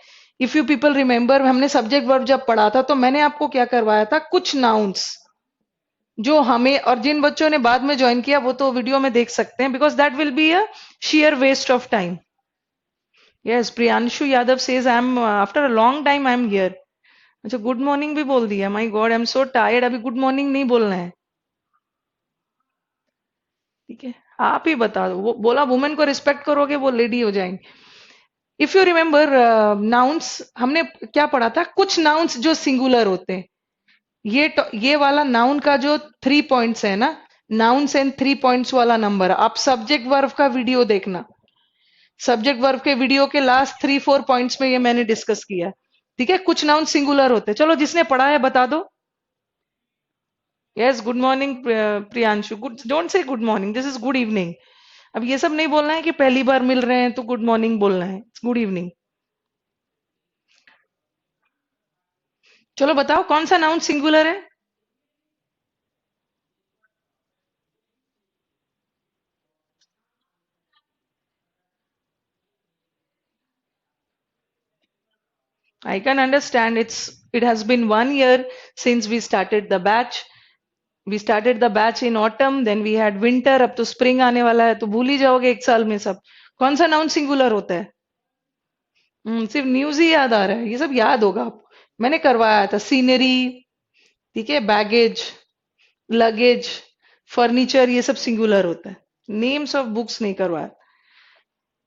इफ यू पीपल रिमेंबर, हमने सब्जेक्ट वर्ब जब पढ़ा था तो मैंने आपको क्या करवाया था, कुछ नाउन्स जो हमें, और जिन बच्चों ने बाद में ज्वाइन किया वो तो वीडियो में देख सकते हैं, because that will be a sheer waste of time. Yes, Priyanshu Yadav says I am after a long time I am here. अच्छा, गुड मॉर्निंग भी बोल दिया, my god, I am so tired. अभी गुड मॉर्निंग नहीं बोलना है, ठीक है? आप ही बता दो, वो बोला वुमेन को रिस्पेक्ट करोगे वो लेडी हो जाएंगे। इफ यू रिमेंबर, नाउन्स हमने क्या पढ़ा था, कुछ नाउन्स जो सिंगुलर होते हैं। ये वाला नाउन का जो 3 पॉइंट्स है ना, नाउन्स एंड 3 पॉइंट्स वाला नंबर, आप सब्जेक्ट वर्ब का वीडियो देखना। सब्जेक्ट वर्ब के वीडियो के लास्ट 3-4 पॉइंट्स में ये मैंने डिस्कस किया। ठीक है, कुछ नाउन सिंगुलर होते हैं। चलो, जिसने पढ़ा है बता दो। Yes, good morning Priyanshu. Good, don't say good morning, this is good evening. अब ये सब नहीं बोलना है कि पहली बार मिल रहे हैं तो गुड मॉर्निंग बोलना है, गुड इवनिंग। चलो बताओ, कौन सा नाउन सिंगुलर है? I can understand. It has been 1 year since we started the batch. We started the batch in autumn, then we had winter, अब तो spring आने वाला है, तो भूल ही जाओगे एक साल में सब। कौन सा नाउन सिंगुलर होता है? सिर्फ न्यूज ही याद आ रहा है, ये सब याद होगा आपको। मैंने करवाया था सीनरी, ठीक है, बैगेज, लगेज, फर्नीचर, ये सब सिंगुलर होता है। नेम्स ऑफ बुक्स नहीं करवाया।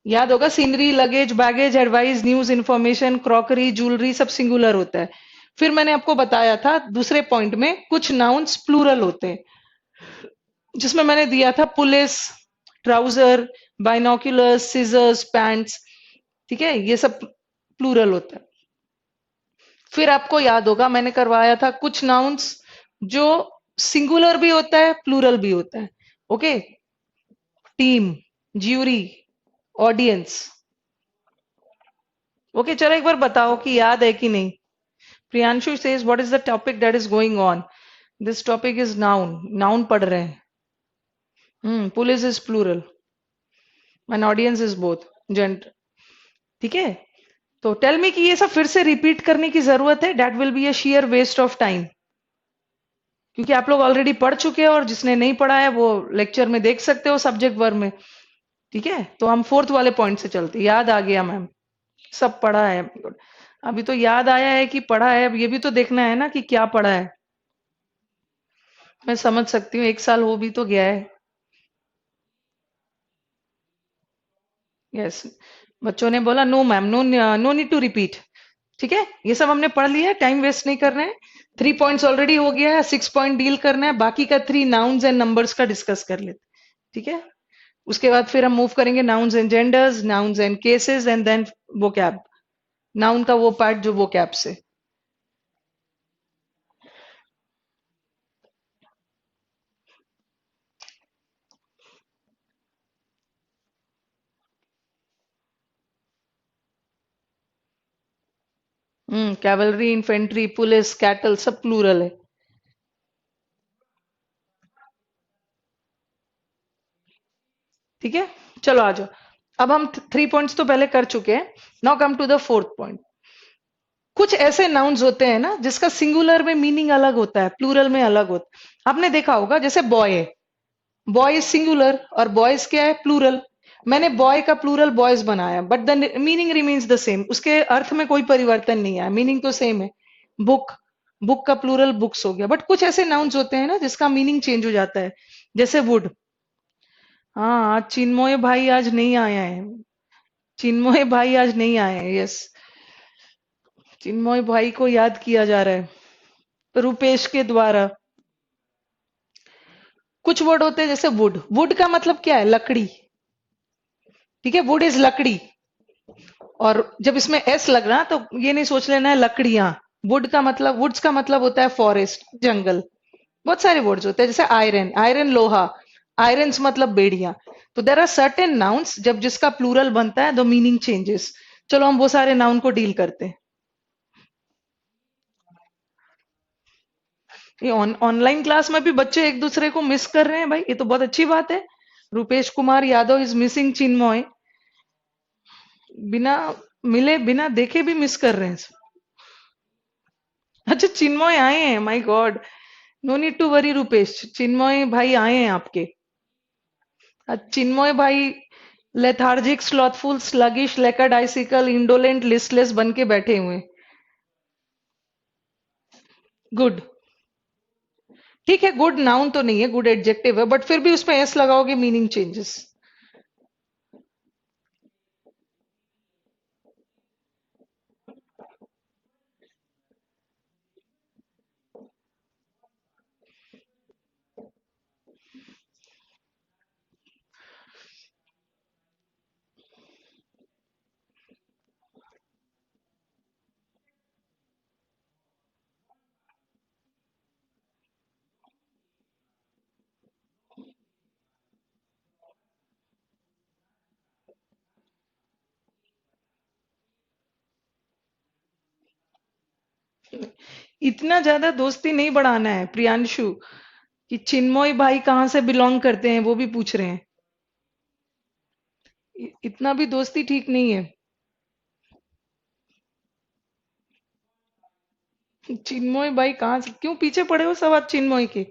याद होगा, scenery, luggage, baggage, advice, news, information, crockery, jewellery, सब सिंगुलर होता है। फिर मैंने आपको बताया था दूसरे पॉइंट में कुछ नाउन्स प्लूरल होते हैं, जिसमें मैंने दिया था police, trousers, binoculars, scissors, pants, ठीक है, ये सब प्लूरल होता है। फिर आपको याद होगा मैंने करवाया था कुछ नाउन्स जो सिंगुलर भी होता है, प्लूरल भी होता है। Okay, team, jury, audience. Okay, चलो एक बार बताओ कि याद है कि नहीं। Priyanshu says what is the topic that is going on. This topic is noun. Noun पढ़ रहे हैं। Police is plural and audience is both gender, ठीक है। तो टेल मी कि ये सब फिर से रिपीट करने की जरूरत है? That will be a sheer waste of time, क्योंकि आप लोग ऑलरेडी पढ़ चुके हैं, और जिसने नहीं पढ़ा है वो लेक्चर में देख सकते हो सब्जेक्ट वर्ब में, ठीक है। तो हम फोर्थ वाले पॉइंट से चलते। याद आ गया मैम, सब पढ़ा है। अभी तो याद आया है कि पढ़ा है, अब ये भी तो देखना है ना कि क्या पढ़ा है। मैं समझ सकती हूँ, एक साल हो भी तो गया है। यस, बच्चों ने बोला no ma'am, no, no need to repeat. ठीक है, ये सब हमने पढ़ लिया है, टाइम वेस्ट नहीं कर रहे हैं। 3 पॉइंट्स ऑलरेडी हो गया है, 6 पॉइंट डील करना है, बाकी का 3 नाउन्स एंड नंबर्स का डिस्कस कर लेते, ठीक है। उसके बाद फिर हम मूव करेंगे nouns and genders, nouns and cases, and then vocab. Noun का वो पार्ट जो वोकैब से। कैवलरी, इन्फेंट्री, पुलिस, कैटल, सब प्लूरल है, ठीक है। चलो आ जाओ। अब हम 3 पॉइंट्स तो पहले कर चुके हैं। Now come to the fourth point. कुछ ऐसे नाउन्स होते हैं ना जिसका सिंगुलर में मीनिंग अलग होता है, प्लूरल में अलग होता है। आपने देखा होगा, जैसे बॉय है, बॉय इज सिंगुलर और बॉयज क्या है, प्लूरल। मैंने बॉय का प्लूरल बॉयज बनाया, but the meaning remains the same, उसके अर्थ में कोई परिवर्तन नहीं आया, मीनिंग तो सेम है। बुक, बुक का प्लूरल बुक्स हो गया। बट कुछ ऐसे नाउन्स होते हैं ना जिसका मीनिंग चेंज हो जाता है, जैसे वुड। हाँ, आज चिन्मय भाई आज नहीं आया है। चिन्मय भाई आज नहीं आए हैं, यस। चिन्मय भाई को याद किया जा रहा है रुपेश के द्वारा। कुछ वर्ड होते हैं जैसे वुड। वुड का मतलब क्या है, लकड़ी, ठीक है, वुड इज लकड़ी। और जब इसमें एस लग रहा तो ये नहीं सोच लेना है लकड़ियां। वुड का मतलब, वुड्स का मतलब होता है फॉरेस्ट, जंगल। बहुत सारे वर्ड्स होते हैं, जैसे आयरन, आयरन लोहा, आयरन्स मतलब बेड़ियां। तो देर आर सर्टेन नाउन्स जब जिसका प्लूरल बनता है द मीनिंग चेंजेस। चलो हम वो सारे नाउन को डील करते हैं। ये ऑनलाइन क्लास में भी बच्चे एक दूसरे को मिस कर रहे हैं भाई, ये तो बहुत अच्छी बात है। रुपेश कुमार यादव इज मिसिंग चिन्मय, बिना मिले बिना देखे भी मिस कर रहे हैं। अच्छा, चिन्मय आए हैं, my god. No need to worry Rupesh, Chinmay भाई आए हैं आपके। चिन्मय भाई lethargic, slothful, sluggish, lackadaisical, indolent, listless बन के बैठे हुए। गुड, ठीक है, गुड नाउन तो नहीं है, गुड एडजेक्टिव है, बट फिर भी उसमें एस लगाओगे मीनिंग चेंजेस। इतना ज्यादा दोस्ती नहीं बढ़ाना है प्रियांशु, कि चिन्मय भाई कहाँ से बिलोंग करते हैं वो भी पूछ रहे हैं। इतना भी दोस्ती ठीक नहीं है। चिन्मय भाई कहाँ से क्यों पीछे पड़े हो सब आप चिन्मय के?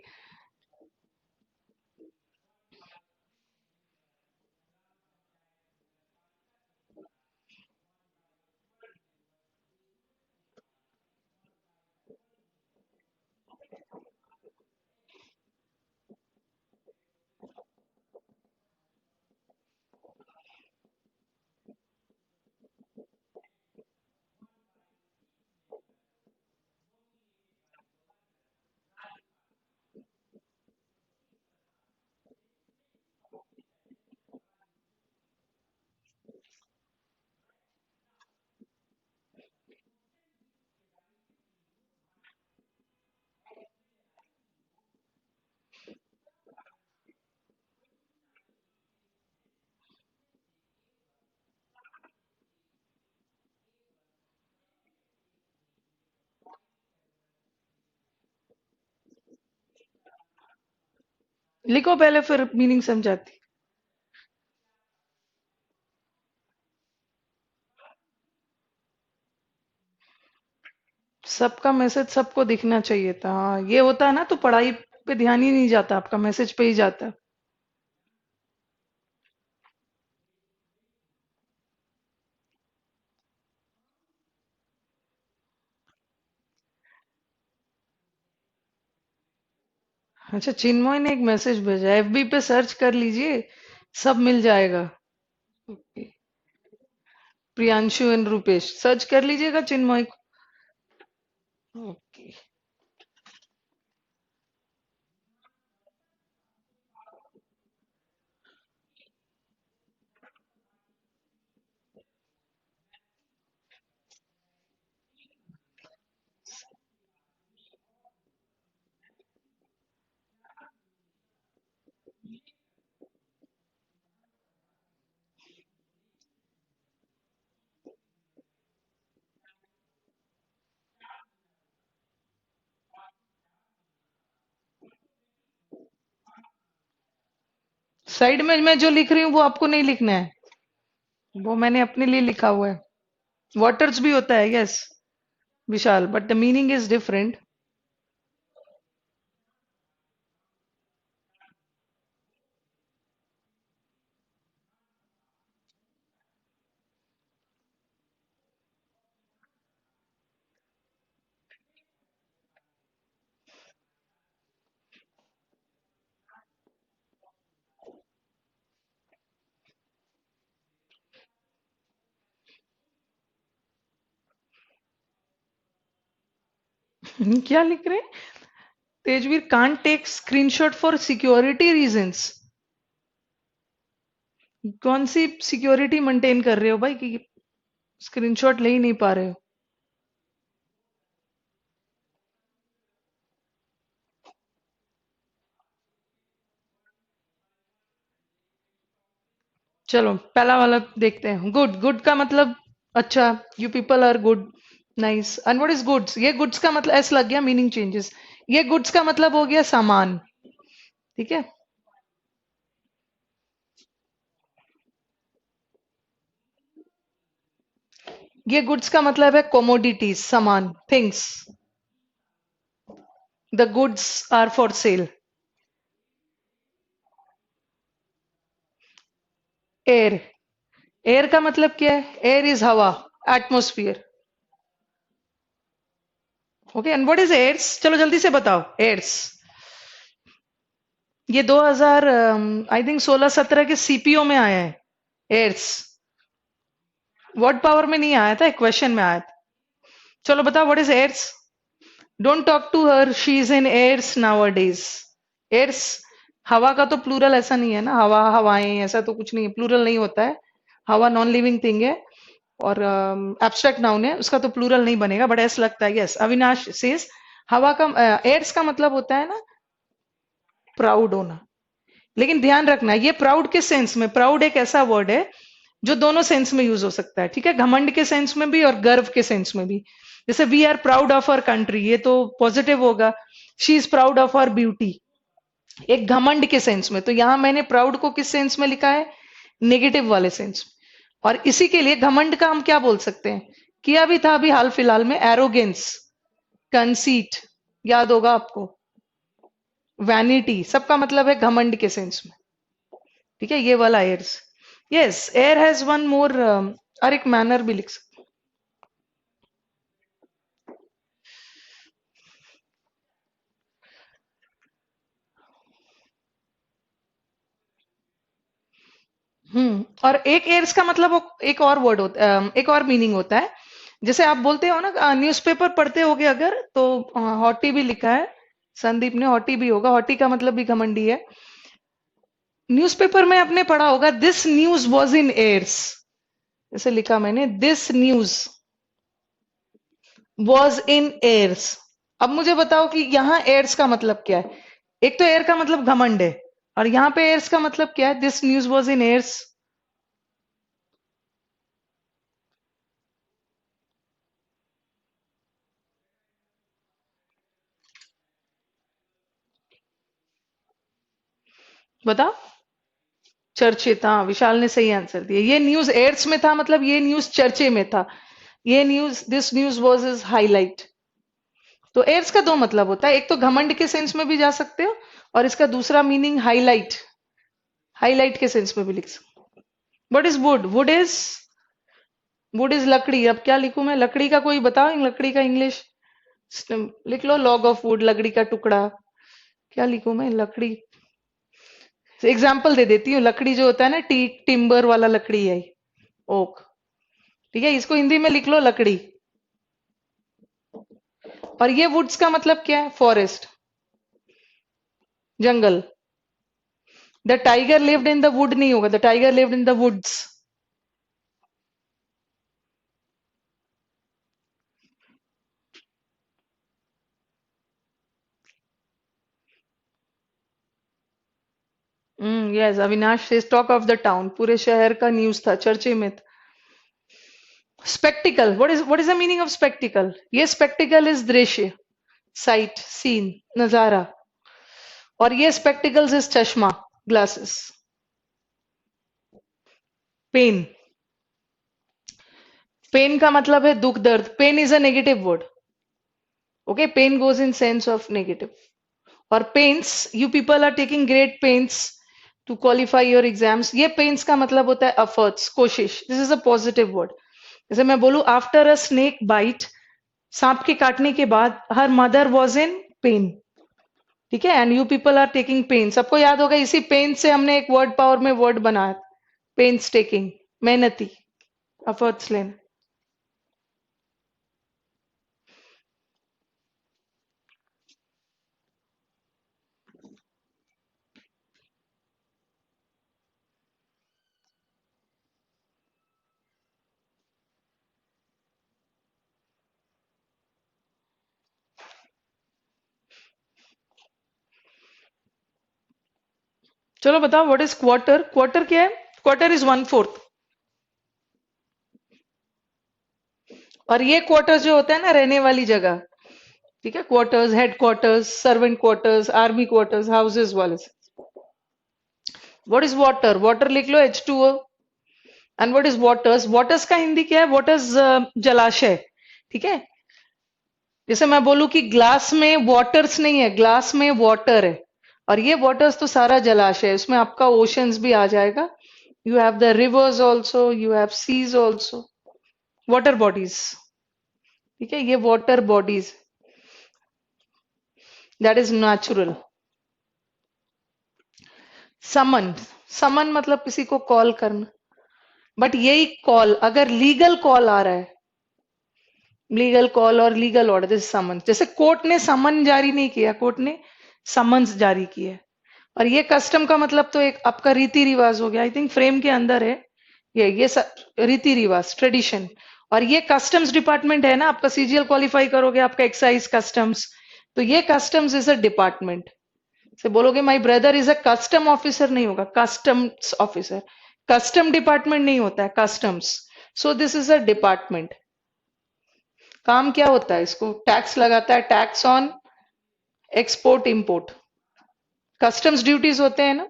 लिखो पहले फिर मीनिंग समझाती। सबका मैसेज सबको दिखना चाहिए था, हाँ ये होता है ना तो पढ़ाई पे ध्यान ही नहीं जाता, आपका मैसेज पे ही जाता है। अच्छा, चिन्मय ने एक मैसेज भेजा, एफबी पे सर्च कर लीजिए, सब मिल जाएगा। Okay. Priyanshu and Rupesh search कर लीजिएगा चिन्मय को। ओके। साइड में मैं जो लिख रही हूँ वो आपको नहीं लिखना है, वो मैंने अपने लिए लिखा हुआ है। वाटर्स भी होता है, yes Vishal, but the meaning is different. क्या लिख रहे हैं? Tejveer can't take screenshot for security reasons. कौन सी सिक्योरिटी मेंटेन कर रहे हो भाई कि स्क्रीनशॉट ले ही नहीं पा रहे हो? चलो पहला वाला देखते हैं। गुड, गुड का मतलब अच्छा, you people are good, nice. And what is goods? ये गुड्स का मतलब ऐसा लग गया मीनिंग चेंजेस। ये गुड्स का मतलब हो गया सामान, ठीक है। ये गुड्स का मतलब है कोमोडिटीज, सामान, things. The goods are for sale. Air, air का मतलब क्या है? एयर इज हवा, atmosphere. Okay, and what is airs? चलो जल्दी से बताओ एयर्स। ये 2000 आई थिंक 16-17 के सीपीओ में आया है एयर्स। वर्ड पावर में नहीं आया था, क्वेश्चन में आया था। चलो बताओ what is airs. Don't talk to her, she is in airs nowadays. Airs हवा का तो प्लूरल ऐसा नहीं है ना, हवा हवाएं ऐसा तो कुछ नहीं है, प्लूरल नहीं होता है। हवा नॉन लिविंग थिंग है और एब्स्ट्रैक्ट नाउन है, उसका तो प्लूरल नहीं बनेगा, बट ऐसा लगता है। यस, अविनाश सेज हवा का एयर्स का मतलब होता है ना प्राउड होना। लेकिन ध्यान रखना, ये प्राउड के सेंस में, प्राउड एक ऐसा वर्ड है जो दोनों सेंस में यूज हो सकता है, ठीक है। घमंड के सेंस में भी और गर्व के सेंस में भी। जैसे we are proud of our country, ये तो पॉजिटिव होगा। She is proud of our beauty, एक घमंड के सेंस में। तो यहां मैंने प्राउड को किस सेंस में लिखा है? नेगेटिव वाले सेंस में। और इसी के लिए घमंड का हम क्या बोल सकते हैं? किया भी था अभी हाल फिलहाल में, एरोगेंस। कंसीट, याद होगा आपको। वैनिटी सबका मतलब है घमंड के सेंस में, ठीक है, ये वाला airs. Yes, air has one more, और एक मैनर भी लिख सकते। और एक एयर्स का मतलब एक और वर्ड होता है, एक और मीनिंग होता है। जैसे आप बोलते हो ना, न्यूज़पेपर पढ़ते होगे अगर, तो हॉटी भी लिखा है, संदीप ने, हॉटी भी होगा, हॉटी का मतलब भी घमंडी है। न्यूज़पेपर में आपने पढ़ा होगा, this news was in years, जैसे लिखा मैंने, this news was in years. अब मुझे बताओ कि यहाँ एयर्स का मतलब क्या है। एक तो एयर का मतलब घमंड है, और यहाँ पे एयर्स का मतलब क्या है, this news was in years. बताओ। चर्चित, हाँ, विशाल ने सही आंसर दिया। ये न्यूज एयर्स में था, मतलब ये न्यूज चर्चे में था। ये news, this news was is highlight. तो एयर्स का दो मतलब होता है, एक तो घमंड के सेंस में भी जा सकते हो, और इसका दूसरा मीनिंग हाईलाइट, हाईलाइट के सेंस में भी लिख सकते हो। What is would? Would is लकड़ी। अब क्या लिखूं मैं, लकड़ी का कोई बताओ, लकड़ी का इंग्लिश लिख लो, लॉग ऑफ वुड, लकड़ी का टुकड़ा। क्या लिखूं मैं, लकड़ी। एग्जाम्पल दे देती हूँ, लकड़ी जो होता है ना, टिम्बर वाला लकड़ी है, ओक, ठीक है, इसको हिंदी में लिख लो लकड़ी। और ये वुड्स का मतलब क्या है, फॉरेस्ट, जंगल। The tiger lived in the wood नहीं होगा, the tiger lived in the woods. Yes, Avinash says talk of the town, पूरे शहर का न्यूज था, चर्चे में था। Spectacle, what is the meaning of spectacle? ये स्पेक्टिकल इज दृश्य, साइट, सीन, नजारा। और ये स्पेक्टिकल्स इज चश्मा, ग्लासेस। पेन, पेन का मतलब है दुख दर्द, pain is a negative word, okay, pain goes in sense of negative. और pains, you people are taking great pains to qualify your exams, ये पेन्स का मतलब होता है एफर्ट्स, कोशिश, this is a positive word. जैसे मैं बोलूं, आफ्टर अ स्नेक बाइट, सांप के काटने के बाद, her mother was in pain, ठीक है, and you people are taking pain, सबको याद होगा, इसी पेन से हमने एक वर्ड पावर में वर्ड बनाया, पेन्स टेकिंग, मेहनती, एफर्ट्स लेना। चलो बताओ, व्हाट इज क्वार्टर? क्वार्टर क्या है? Quarter is one fourth. और ये क्वार्टर जो होता है ना, रहने वाली जगह, ठीक है, quarters, head quarters, servant quarters, army quarters, houses वाले। What is water? वाटर लिख लो, H2O। And what is waters? Waters का हिंदी क्या है? वाटर्स, जलाशय, ठीक है। जैसे मैं बोलूं कि ग्लास में वाटर्स नहीं है, ग्लास में वाटर है, और ये वाटर्स तो सारा जलाशय है, इसमें आपका ओशंस भी आ जाएगा। You have the rivers also, you have seas also, water bodies, ठीक है, ये water bodies, that is natural. Summon, summon मतलब किसी को कॉल करना, बट यही कॉल अगर लीगल कॉल आ रहा है, लीगल कॉल और लीगल ऑर्डर, दिस समन। जैसे कोर्ट ने समन जारी नहीं किया, कोर्ट ने समन्स जारी किया है। और ये कस्टम का मतलब तो एक आपका रीति रिवाज हो गया, आई थिंक फ्रेम के अंदर है ये रीति रिवाज, ट्रेडिशन। और ये कस्टम्स डिपार्टमेंट है ना, आपका सीजीएल क्वालिफाई करोगे, आपका एक्साइज कस्टम्स, तो ये कस्टम्स इज अ डिपार्टमेंट। से बोलोगे my brother is a custom officer, नहीं होगा, कस्टम्स ऑफिसर। कस्टम डिपार्टमेंट नहीं होता है, customs. So this is a department. काम क्या होता है, इसको टैक्स लगाता है, tax on export import, customs duties होते हैं ना।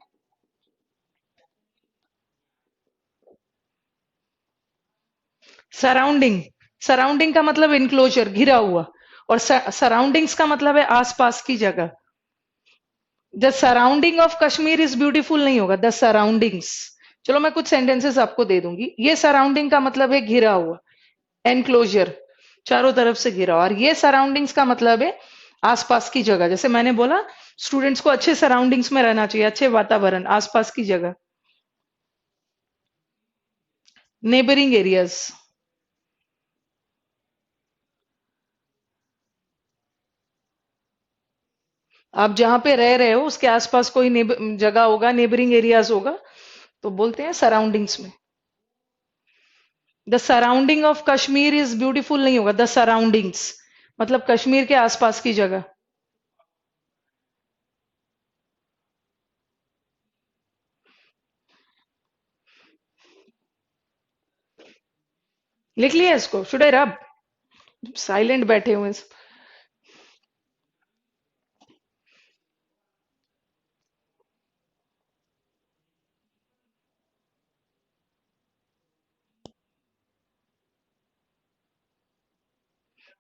सराउंडिंग, सराउंडिंग का मतलब इनक्लोजर, घिरा हुआ। और सराउंडिंग्स का मतलब है आसपास की जगह। The surrounding of Kashmir is beautiful नहीं होगा, द सराउंडिंग्स। चलो मैं कुछ सेंटेंसेस आपको दे दूंगी। ये सराउंडिंग का मतलब है घिरा हुआ, एनक्लोजर, चारों तरफ से घिरा हुआ। और ये सराउंडिंग्स का मतलब है आसपास की जगह। जैसे मैंने बोला, स्टूडेंट्स को अच्छे सराउंडिंग्स में रहना चाहिए, अच्छे वातावरण, आसपास की जगह। नेबरिंग एरियाज, आप जहां पे रह रहे हो उसके आसपास कोई जगह होगा, नेबरिंग एरियाज होगा, तो बोलते हैं सराउंडिंग्स में। The surrounding of Kashmir is beautiful नहीं होगा, द सराउंडिंग्स मतलब कश्मीर के आसपास की जगह। लिख लिया इसको, शुड आई रब? साइलेंट बैठे हुए हैं।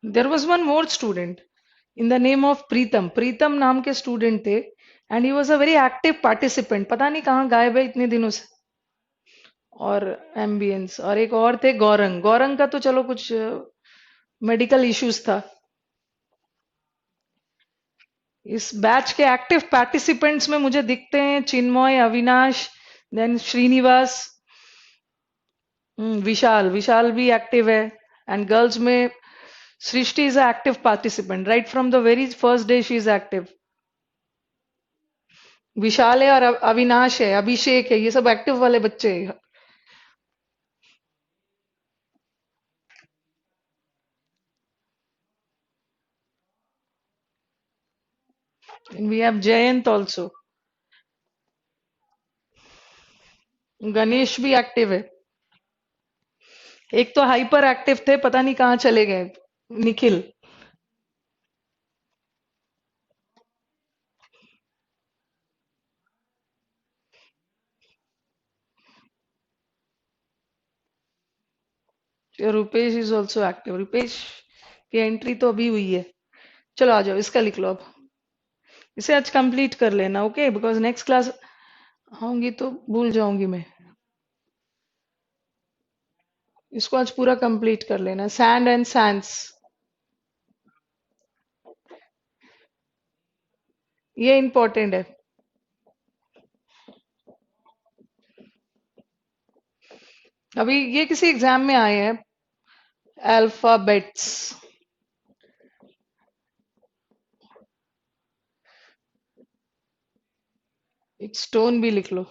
There was one more student in the name of Pritam. Pritam नाम के स्टूडेंट थे, and he was a very active participant. पता नहीं कहाँ गायब है इतने दिनों से। और एम्बियंस, और एक और थे गौरंग। गौरंग का तो चलो कुछ मेडिकल इश्यूज था। इस बैच के एक्टिव पार्टिसिपेंट्स में मुझे दिखते हैं चिन्मय, अविनाश, देन श्रीनिवास, विशाल। विशाल भी एक्टिव है। एंड गर्ल्स में Srishti is active participant, right from the very first day she is active. Vishal है और अविनाश है, अभिषेक है, ये सब एक्टिव वाले बच्चे हैं। We have Jayant also. Ganesh भी एक्टिव है। एक तो हाइपर एक्टिव थे, पता नहीं कहाँ चले गए, Nikhil. Rupesh is also active. Rupesh की एंट्री तो अभी हुई है। चलो आ जाओ, इसका लिख लो अब। इसे आज कंप्लीट कर लेना, ओके? बिकॉज नेक्स्ट क्लास आऊंगी तो भूल जाऊंगी मैं। इसको आज पूरा कंप्लीट कर लेना। सैंड एंड सैंड्स, ये इंपॉर्टेंट है। अभी ये किसी एग्जाम में आए हैं। अल्फाबेट्स, एक स्टोन भी लिख लो।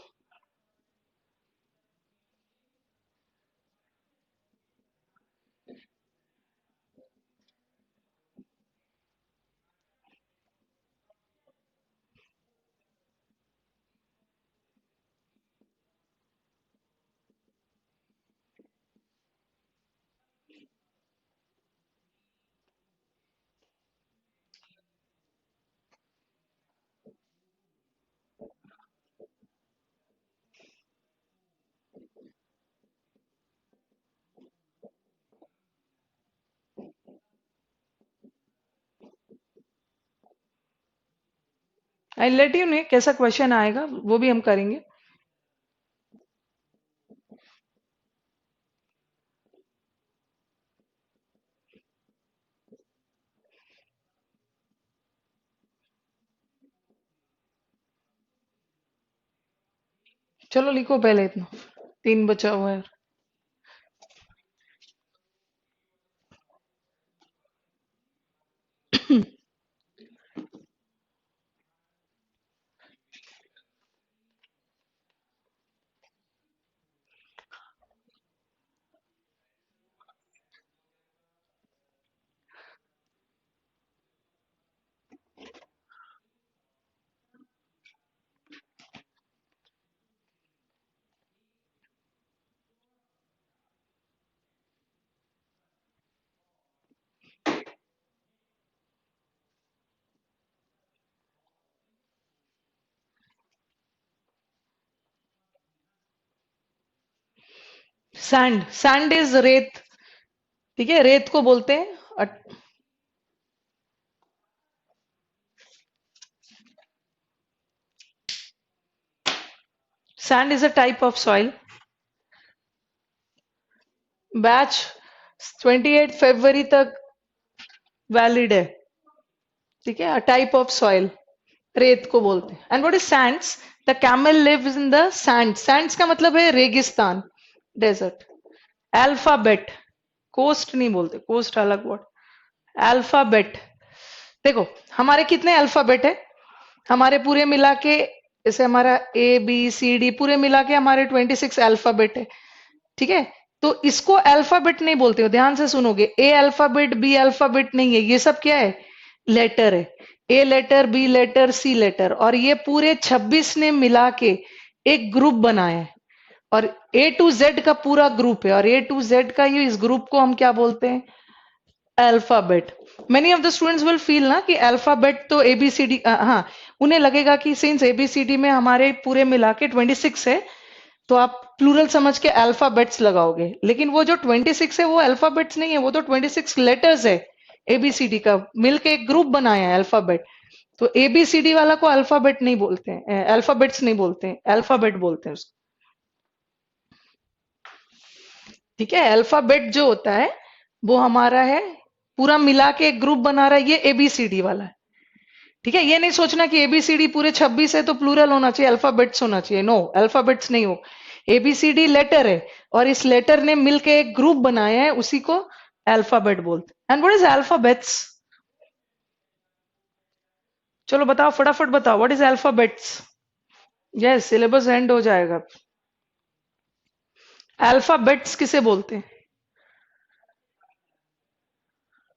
आई लेट यू नो कैसा क्वेश्चन आएगा, वो भी हम करेंगे। चलो लिखो पहले इतना, तीन बचा हुआ है। सैंड, सैंड इज रेत। ठीक है, रेत को बोलते हैं sand is a type of soil. Batch 28 फरवरी तक वैलिड है. ठीक है. टाइप ऑफ सॉइल रेत को बोलते हैं. And what is sands? The camel lives in the sand. Sands का मतलब है रेगिस्तान, डेजर्ट. अल्फाबेट, कोस्ट नहीं बोलते, कोस्ट अलग वर्ड. अल्फाबेट. देखो हमारे कितने अल्फाबेट है? हमारे पूरे मिला के, जैसे हमारा ए बी सी डी पूरे मिला के हमारे 26 अल्फाबेट है. ठीक है. तो इसको अल्फाबेट नहीं बोलते हो, ध्यान से सुनोगे. ए अल्फाबेट बी अल्फाबेट नहीं है, ये सब क्या है? लेटर है. A letter B letter C letter, और ये पूरे 26 ने मिला के एक ग्रुप बनाया है. और ए टू जेड का पूरा ग्रुप है, और ए टू जेड का ये इस ग्रुप को हम क्या बोलते हैं? Alphabet. Many of the students will feel ना कि अल्फाबेट तो एबीसीडी, हाँ, उन्हें लगेगा कि सिंस एबीसीडी में हमारे पूरे मिला के 26 है, तो आप प्लूरल समझ के अल्फाबेट्स लगाओगे. लेकिन वो जो 26 है वो अल्फाबेट्स नहीं है, वो तो 26 लेटर्स है. एबीसीडी का मिलके एक ग्रुप बनाया है अल्फाबेट. तो एबीसीडी वाला को अल्फाबेट नहीं बोलते हैं, अल्फाबेट्स नहीं बोलते हैं, अल्फाबेट बोलते हैं उसको. ठीक है. अल्फाबेट जो होता है वो हमारा है पूरा मिला के एक ग्रुप बना रहा है, ये एबीसीडी वाला है. ठीक है. ये नहीं सोचना कि एबीसीडी पूरे 26 है तो प्लूरल होना चाहिए, अल्फाबेट्स होना चाहिए. नो, अल्फाबेट्स नहीं हो. एबीसीडी लेटर है, और इस लेटर ने मिलके एक ग्रुप बनाया है, उसी को अल्फाबेट बोलते हैं. And what is alphabets? चलो बताओ, फटाफट बताओ, what is alphabets? Yes, syllabus end हो जाएगा. अल्फाबेट्स किसे बोलते हैं?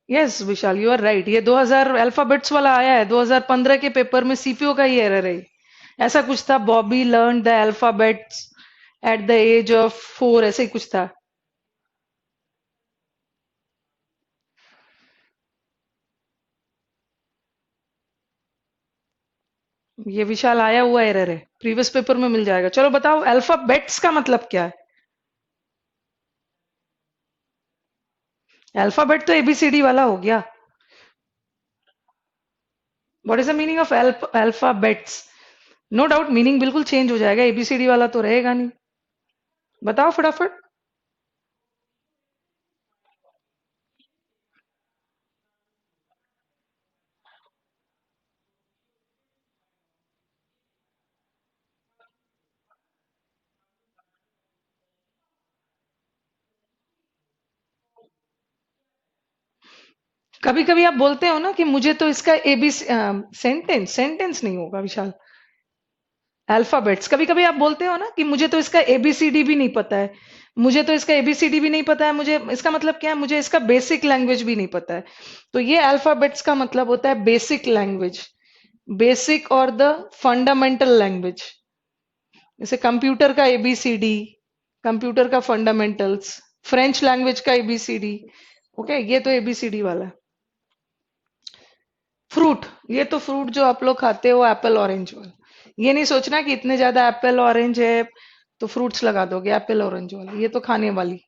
Yes Vishal, you are right. ये 2000 अल्फाबेट्स वाला आया है 2015 के पेपर में, सीपीओ का ही एरर है. ऐसा कुछ था, Bobby learn the alphabets at the age of 4, ऐसे ही कुछ था. ये विशाल आया हुआ एरर है, प्रीवियस पेपर में मिल जाएगा. चलो बताओ, अल्फाबेट्स का मतलब क्या है? अल्फाबेट तो एबीसीडी वाला हो गया. What is the meaning of alphabets? No doubt meaning बिल्कुल चेंज हो जाएगा, एबीसीडी वाला तो रहेगा नहीं. बताओ फटाफट. कभी कभी आप बोलते हो ना कि मुझे तो इसका एबीसी, सेंटेंस, सेंटेंस नहीं होगा विशाल. अल्फाबेट्स, कभी कभी आप बोलते हो ना कि मुझे तो इसका एबीसीडी भी नहीं पता है. मुझे तो इसका एबीसीडी भी नहीं पता है, मुझे इसका मतलब क्या है? मुझे इसका बेसिक लैंग्वेज भी नहीं पता है. तो ये अल्फाबेट्स का मतलब होता है बेसिक लैंग्वेज. बेसिक और द फंडामेंटल लैंग्वेज. जैसे कंप्यूटर का एबीसीडी, कंप्यूटर का फंडामेंटल्स, फ्रेंच लैंग्वेज का एबीसीडी. ओके, ये तो एबीसीडी वाला है. फ्रूट, ये तो फ्रूट जो आप लोग खाते हो, एप्पल ऑरेंज वाला. ये नहीं सोचना कि इतने ज्यादा एप्पल ऑरेंज है तो फ्रूट्स लगा दोगे, एप्पल ऑरेंज वाला, ये तो खाने वाली.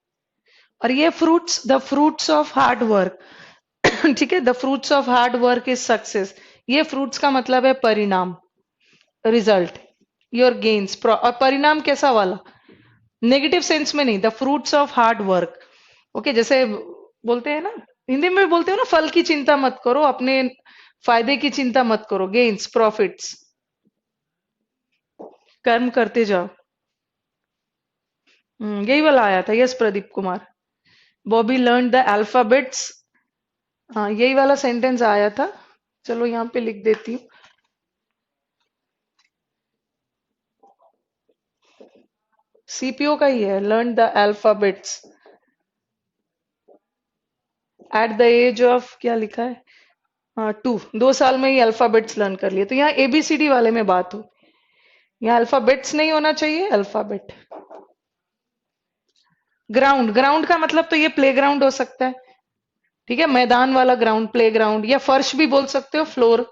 और ये fruits, the fruits of hard work. ठीक है. The fruits of hard work is success. ये फ्रूट्स का मतलब है परिणाम, रिजल्ट, योर गेन्स. और परिणाम कैसा वाला? नेगेटिव सेंस में नहीं, the fruits of hard work. Okay, जैसे बोलते हैं ना, हिंदी में भी बोलते हो ना, फल की चिंता मत करो, अपने फायदे की चिंता मत करो, गेन्स, प्रॉफिट्स. कर्म करते जाओ. यही वाला आया था. Yes Pradeep Kumar. Bobby learn the alphabets. हाँ, यही वाला सेंटेंस आया था. चलो यहाँ पे लिख देती हूँ. सीपीओ का ही है, learn the alphabets at the age of, क्या लिखा है? हाँ, 2, 2 साल में ही अल्फाबेट्स लर्न कर लिए. तो यहाँ एबीसीडी वाले में बात हो, यहाँ अल्फाबेट्स नहीं होना चाहिए, अल्फाबेट. ग्राउंड, ग्राउंड का मतलब तो ये प्ले ग्राउंड हो सकता है. ठीक है, मैदान वाला ग्राउंड, प्ले ग्राउंड, या फर्श भी बोल सकते हो, फ्लोर.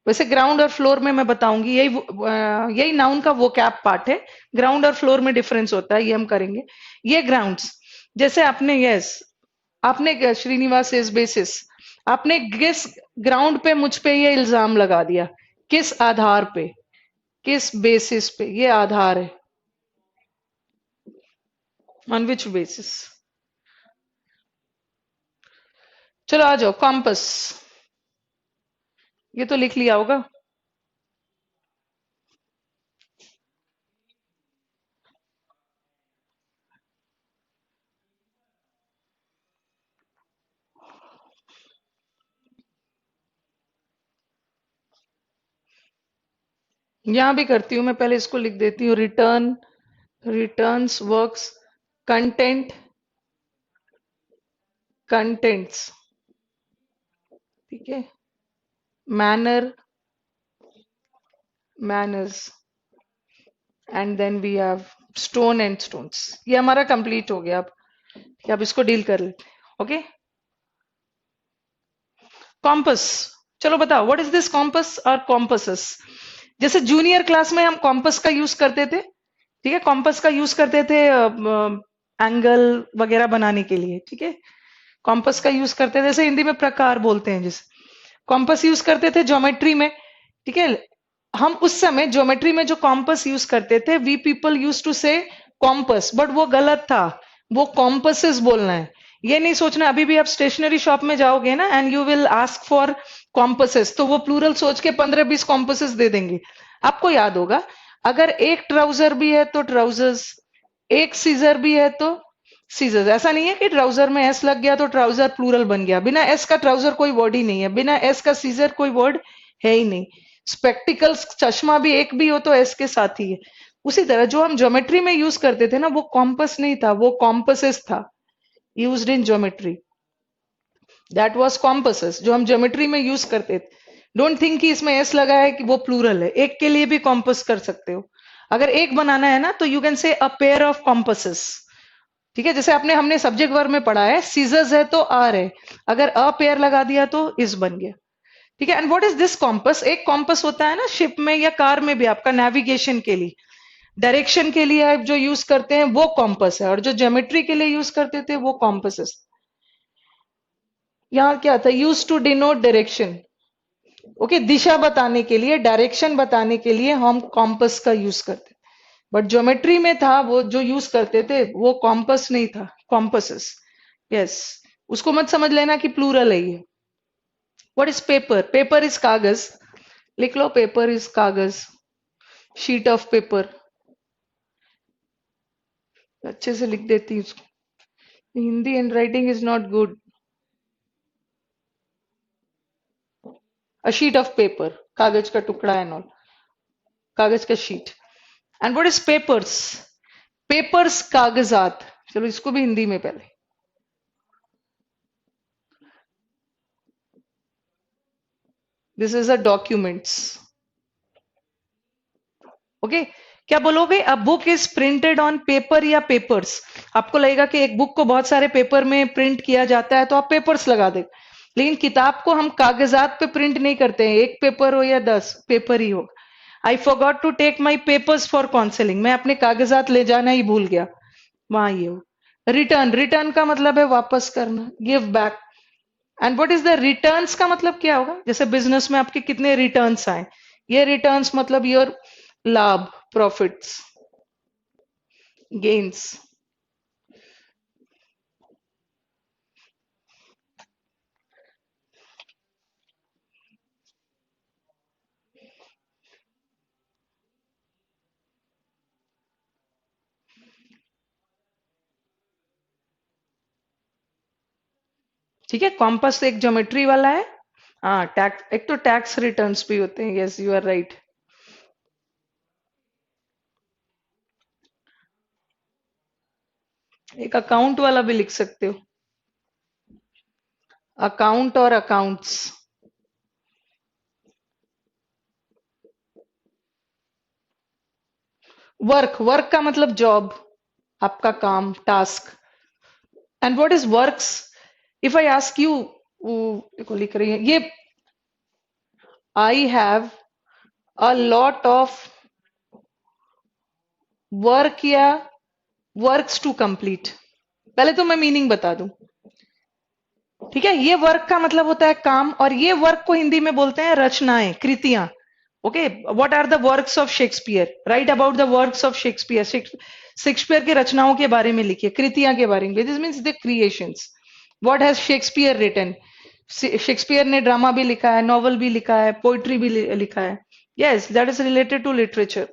वैसे ग्राउंड और फ्लोर में मैं बताऊंगी, यही नाउन का वो कैप पार्ट है. ग्राउंड और फ्लोर में डिफरेंस होता है, ये हम करेंगे. ये ग्राउंड्स, जैसे आपने, यस, आपने श्रीनिवास इज बेसिस, आपने किस ग्राउंड पे मुझ पे ये इल्जाम लगा दिया, किस आधार पे? किस बेसिस पे? ये आधार है। On which basis? चलो आ जाओ, कॉम्पस। ये तो लिख लिया होगा। यहां भी करती हूं मैं, पहले इसको लिख देती हूँ। Return, returns works, content, contents, ठीक है। Manner, manners, and then we have stone and stones. ये हमारा कंप्लीट हो गया। अब इसको डील कर लेते हैं। Okay, compass. चलो बताओ, व्हाट इज दिस कॉम्पस और कॉम्पसेस? जैसे जूनियर क्लास में हम कॉम्पस का यूज करते थे, ठीक है। कॉम्पस का यूज करते थे एंगल वगैरह बनाने के लिए, ठीक है। कॉम्पस का यूज करते थे, जैसे हिंदी में प्रकार बोलते हैं जिसे। कॉम्पस यूज करते थे ज्योमेट्री में, ठीक है। हम उस समय ज्योमेट्री में जो कॉम्पस यूज करते थे, वी पीपल यूज टू से कॉम्पस, बट वो गलत था। वो कॉम्पसेस बोलना है। ये नहीं सोचना, अभी भी आप स्टेशनरी शॉप में जाओगे ना, and you will ask for compasses, तो वो प्लूरल सोच के 15-20 कॉम्पसेस दे देंगे। आपको याद होगा, अगर एक ट्राउजर भी है तो ट्राउजर्स, एक सीजर भी है तो सीजर्स। ऐसा नहीं है कि ट्राउजर में एस लग गया तो ट्राउजर प्लूरल बन गया। बिना एस का ट्राउजर कोई वर्ड ही नहीं है, बिना एस का सीजर कोई वर्ड है ही नहीं। स्पेक्टिकल्स, चश्मा भी एक भी हो तो एस के साथ ही है। उसी तरह जो हम ज्योमेट्री में यूज करते थे ना, वो कॉम्पस नहीं था, वो कॉम्पसेस था, used in geometry. That was compasses, जो हम ज्योमेट्री में यूज करते थे। डोंट थिंक कि इसमें एस लगा है कि वो प्लूरल है। एक के लिए भी कॉम्पस कर सकते हो। अगर एक बनाना है ना, तो you can say a pair of कॉम्पसेस, ठीक है। जैसे आपने, हमने सब्जेक्ट वर्ब में पढ़ा है, सीजर्स है तो आर है, अगर अ पेयर लगा दिया तो इस बन गया, ठीक है। And what is this compass? एक कॉम्पस होता है ना शिप में या कार में भी, आपका नेविगेशन के लिए, डायरेक्शन के लिए आप जो यूज करते हैं वो कॉम्पस है, और जो ज्योमेट्री के लिए यूज करते थे वो कॉम्पसेस। यहाँ क्या था? Use to denote direction, okay. दिशा बताने के लिए, डायरेक्शन बताने के लिए हम कॉम्पस का यूज करते। बट ज्योमेट्री में था, वो जो यूज करते थे वो कॉम्पस नहीं था, कॉम्पसेस। यस, उसको मत समझ लेना कि प्लूरल है ये। What is paper? Paper is कागज। लिख लो, पेपर इज कागज, शीट ऑफ पेपर। अच्छे से लिख देती हूँ उसको। Hindi hand writing is not good. A sheet of paper, कागज का टुकड़ा एंड ऑल, कागज का sheet. And what is papers? Papers कागजात। चलो इसको भी हिंदी में पहले। This is a documents, okay. क्या बोलोगे? A book is printed on paper या पेपर्स? आपको लगेगा कि एक बुक को बहुत सारे पेपर में प्रिंट किया जाता है तो आप पेपर्स लगा दे, लेकिन किताब को हम कागजात पे प्रिंट नहीं करते हैं। एक पेपर हो या 10 पेपर ही हो। I forgot to take my papers for counselling, मैं अपने कागजात ले जाना ही भूल गया। वहां ये हो। रिटर्न, रिटर्न का मतलब है वापस करना, give back. And what is the returns का मतलब क्या होगा? जैसे बिजनेस में आपके कितने रिटर्न्स आए, ये रिटर्न्स मतलब योर लाभ, प्रॉफिट्स, गेन्स। ठीक है, कॉम्पस एक ज्योमेट्री वाला है। हाँ, टैक्स, एक तो टैक्स रिटर्न्स भी होते हैं। Yes, you are right. एक अकाउंट वाला भी लिख सकते हो, अकाउंट और अकाउंट्स। वर्क, वर्क का मतलब जॉब, आपका काम, task. And what is works? If I ask you, देखो लिख रही है ये, I have a lot of work या वर्क्स टू कंप्लीट। पहले तो मैं मीनिंग बता दूं, ठीक है। ये वर्क का मतलब होता है काम, और ये वर्क को हिंदी में बोलते हैं रचनाएं, कृतियां। Okay, what are the works of Shakespeare, write about the works of Shakespeare, Shakespeare के रचनाओं के बारे में लिखिए, कृतियां के बारे में, this means the creations, what has Shakespeare written. Shakespeare ने ड्रामा भी लिखा है, नॉवल भी लिखा है, पोइट्री भी लिखा है, yes that is related to literature.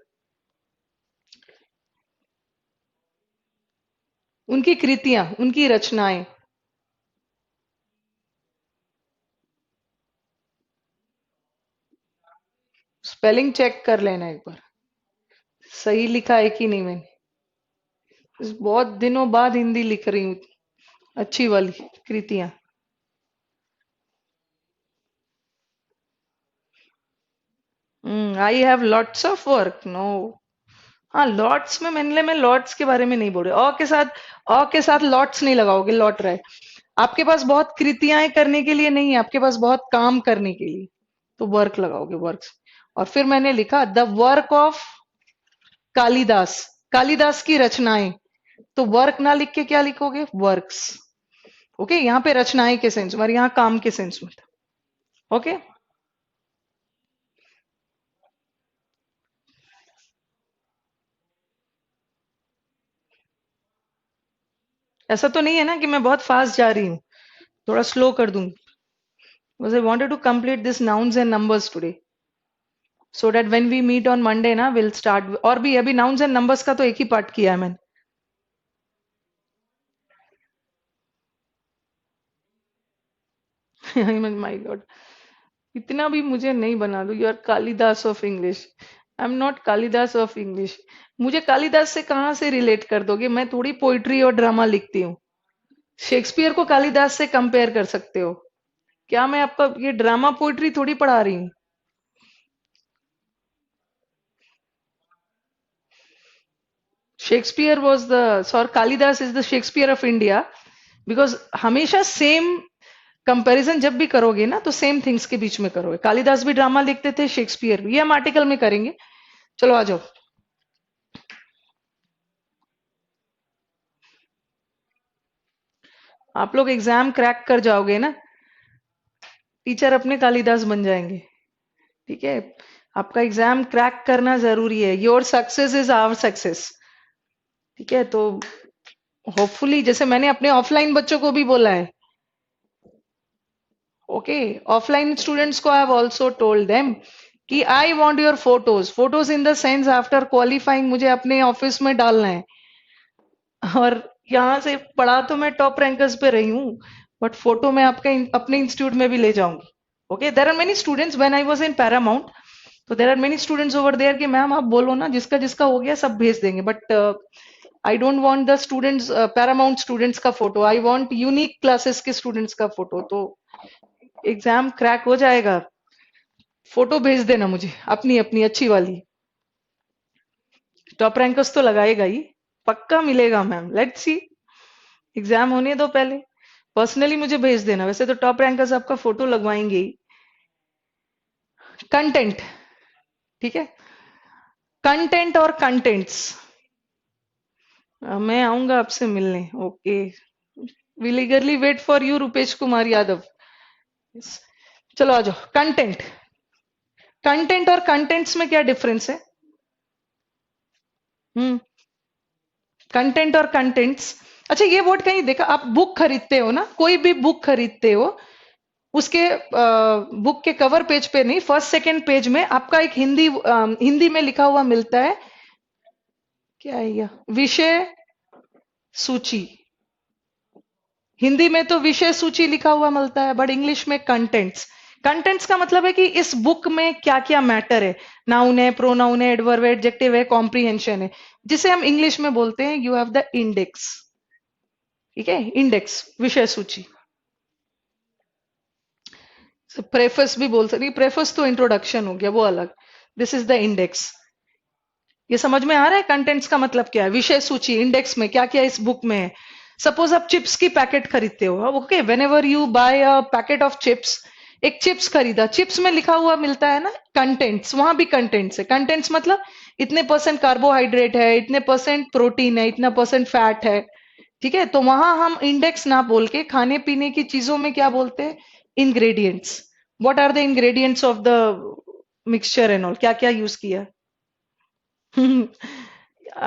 उनकी कृतियां, उनकी रचनाएं। स्पेलिंग चेक कर लेना एक बार, सही लिखा है कि नहीं मैंने। बहुत दिनों बाद हिंदी लिख रही हूँ, अच्छी वाली कृतियां। I have lots of work, no. हाँ, लॉट्स में मैंने मैं लॉट्स के बारे में नहीं बोल रही, अ के साथ लॉट्स नहीं लगाओगे, लौट रहा है। आपके पास बहुत कृतियां करने के लिए नहीं है, आपके पास बहुत काम करने के लिए, तो वर्क लगाओगे, वर्क्स। और फिर मैंने लिखा the work of Kalidas, Kalidas की रचनाएं, तो वर्क ना लिख के क्या लिखोगे, वर्क्स। ओके, यहाँ पे रचनाएं के सेंस में और यहाँ काम के सेंस में था। ओके, ऐसा तो नहीं है ना कि मैं बहुत फास्ट जा रही हूँ, थोड़ा स्लो कर दूंगी, because I wanted to complete this nouns and numbers today, so that when we meet on Monday ना विल स्टार्ट। और भी अभी नाउन्स एंड नंबर्स का तो एक ही पार्ट किया है मैंने। माय गॉड, इतना भी मुझे नहीं बना दो, you are Kalidas of English, I am not Kalidas of English. मुझे कालिदास से कहाँ से रिलेट कर दोगे, मैं थोड़ी पोइट्री और ड्रामा लिखती हूँ। शेक्सपियर को कालिदास से कंपेयर कर सकते हो क्या? मैं आपका ये ड्रामा पोइट्री थोड़ी पढ़ा रही हूँ। Shakespeare was the, sorry, Kalidas is the Shakespeare of India, because हमेशा सेम कंपैरिजन जब भी करोगे ना तो सेम थिंग्स के बीच में करोगे। कालिदास भी ड्रामा लिखते थे, शेक्सपियर भी, ये हम आर्टिकल में करेंगे। चलो आ जाओ। आप लोग एग्जाम क्रैक कर जाओगे ना, टीचर अपने कालिदास बन जाएंगे। ठीक है, आपका एग्जाम क्रैक करना जरूरी है, your success is our success. ठीक है, तो होपफुली, जैसे मैंने अपने ऑफलाइन बच्चों को भी बोला है, ओके, ऑफलाइन स्टूडेंट्स को I have also told them कि I want your photos, photos in the sense after qualifying मुझे अपने ऑफिस में डालना है। और यहाँ से पढ़ा तो मैं टॉप रैंकर्स पे रही हूँ, बट फोटो मैं आपके अपने इंस्टीट्यूट में भी ले जाऊंगी। Okay, there are many students when I was in Paramount, तो there are many students over there कि मैम आप बोलो ना, जिसका जिसका हो गया सब भेज देंगे, but I don't want the students, Paramount students का photo, I want unique classes के स्टूडेंट्स का फोटो। तो एग्जाम क्रैक हो जाएगा, फोटो भेज देना मुझे अपनी अपनी अच्छी वाली। टॉप रैंकर्स तो लगाएगा ही, पक्का मिलेगा मैम, लेट्स सी, एग्जाम होने दो पहले। पर्सनली मुझे भेज देना, वैसे तो टॉप रैंकर्स आपका फोटो लगवाएंगे ही। कंटेंट, ठीक है, कंटेंट और कंटेंट्स, मैं आऊंगा आपसे मिलने। Okay, will eagerly wait for you, Rupesh Kumar Yadav. Yes. चलो आ जाओ, कंटेंट। कंटेंट और कंटेंट्स में क्या डिफरेंस है? हम्म, कंटेंट और कंटेंट्स। अच्छा, ये वर्ड कहीं देखा? आप बुक खरीदते हो ना, कोई भी बुक खरीदते हो, उसके बुक के कवर पेज पे नहीं, फर्स्ट सेकंड पेज में आपका एक हिंदी में लिखा हुआ मिलता है, क्या है यह, विषय सूची। हिंदी में तो विषय सूची लिखा हुआ मिलता है, बट इंग्लिश में कंटेंट्स। कंटेंट्स का मतलब है कि इस बुक में क्या क्या मैटर है, नाउन है, प्रोनाउन है, एडवर्ब है, एडजेक्टिव है, कॉम्प्रीहेंशन है, जिसे हम इंग्लिश में बोलते हैं यू हैव द इंडेक्स। ठीक है, इंडेक्स, विषय सूची। प्रेफस भी बोल सकते, प्रेफस तो इंट्रोडक्शन हो गया, वो अलग, दिस इज द इंडेक्स। ये समझ में आ रहा है कंटेंट्स का मतलब क्या है? विषय सूची, इंडेक्स में क्या क्या इस बुक में है। सपोज आप चिप्स की पैकेट खरीदते हो, okay, whenever you buy a packet of chips, एक चिप्स खरीदा, चिप्स में लिखा हुआ मिलता है ना कंटेंट्स, वहां भी कंटेंट्स है। कंटेंट्स मतलब इतने परसेंट कार्बोहाइड्रेट है, इतने परसेंट प्रोटीन है, इतना परसेंट फैट है। ठीक है, तो वहां हम इंडेक्स ना बोल के खाने पीने की चीजों में क्या बोलते हैं, ingredients. What are the ingredients of the mixture and all, क्या क्या यूज किया?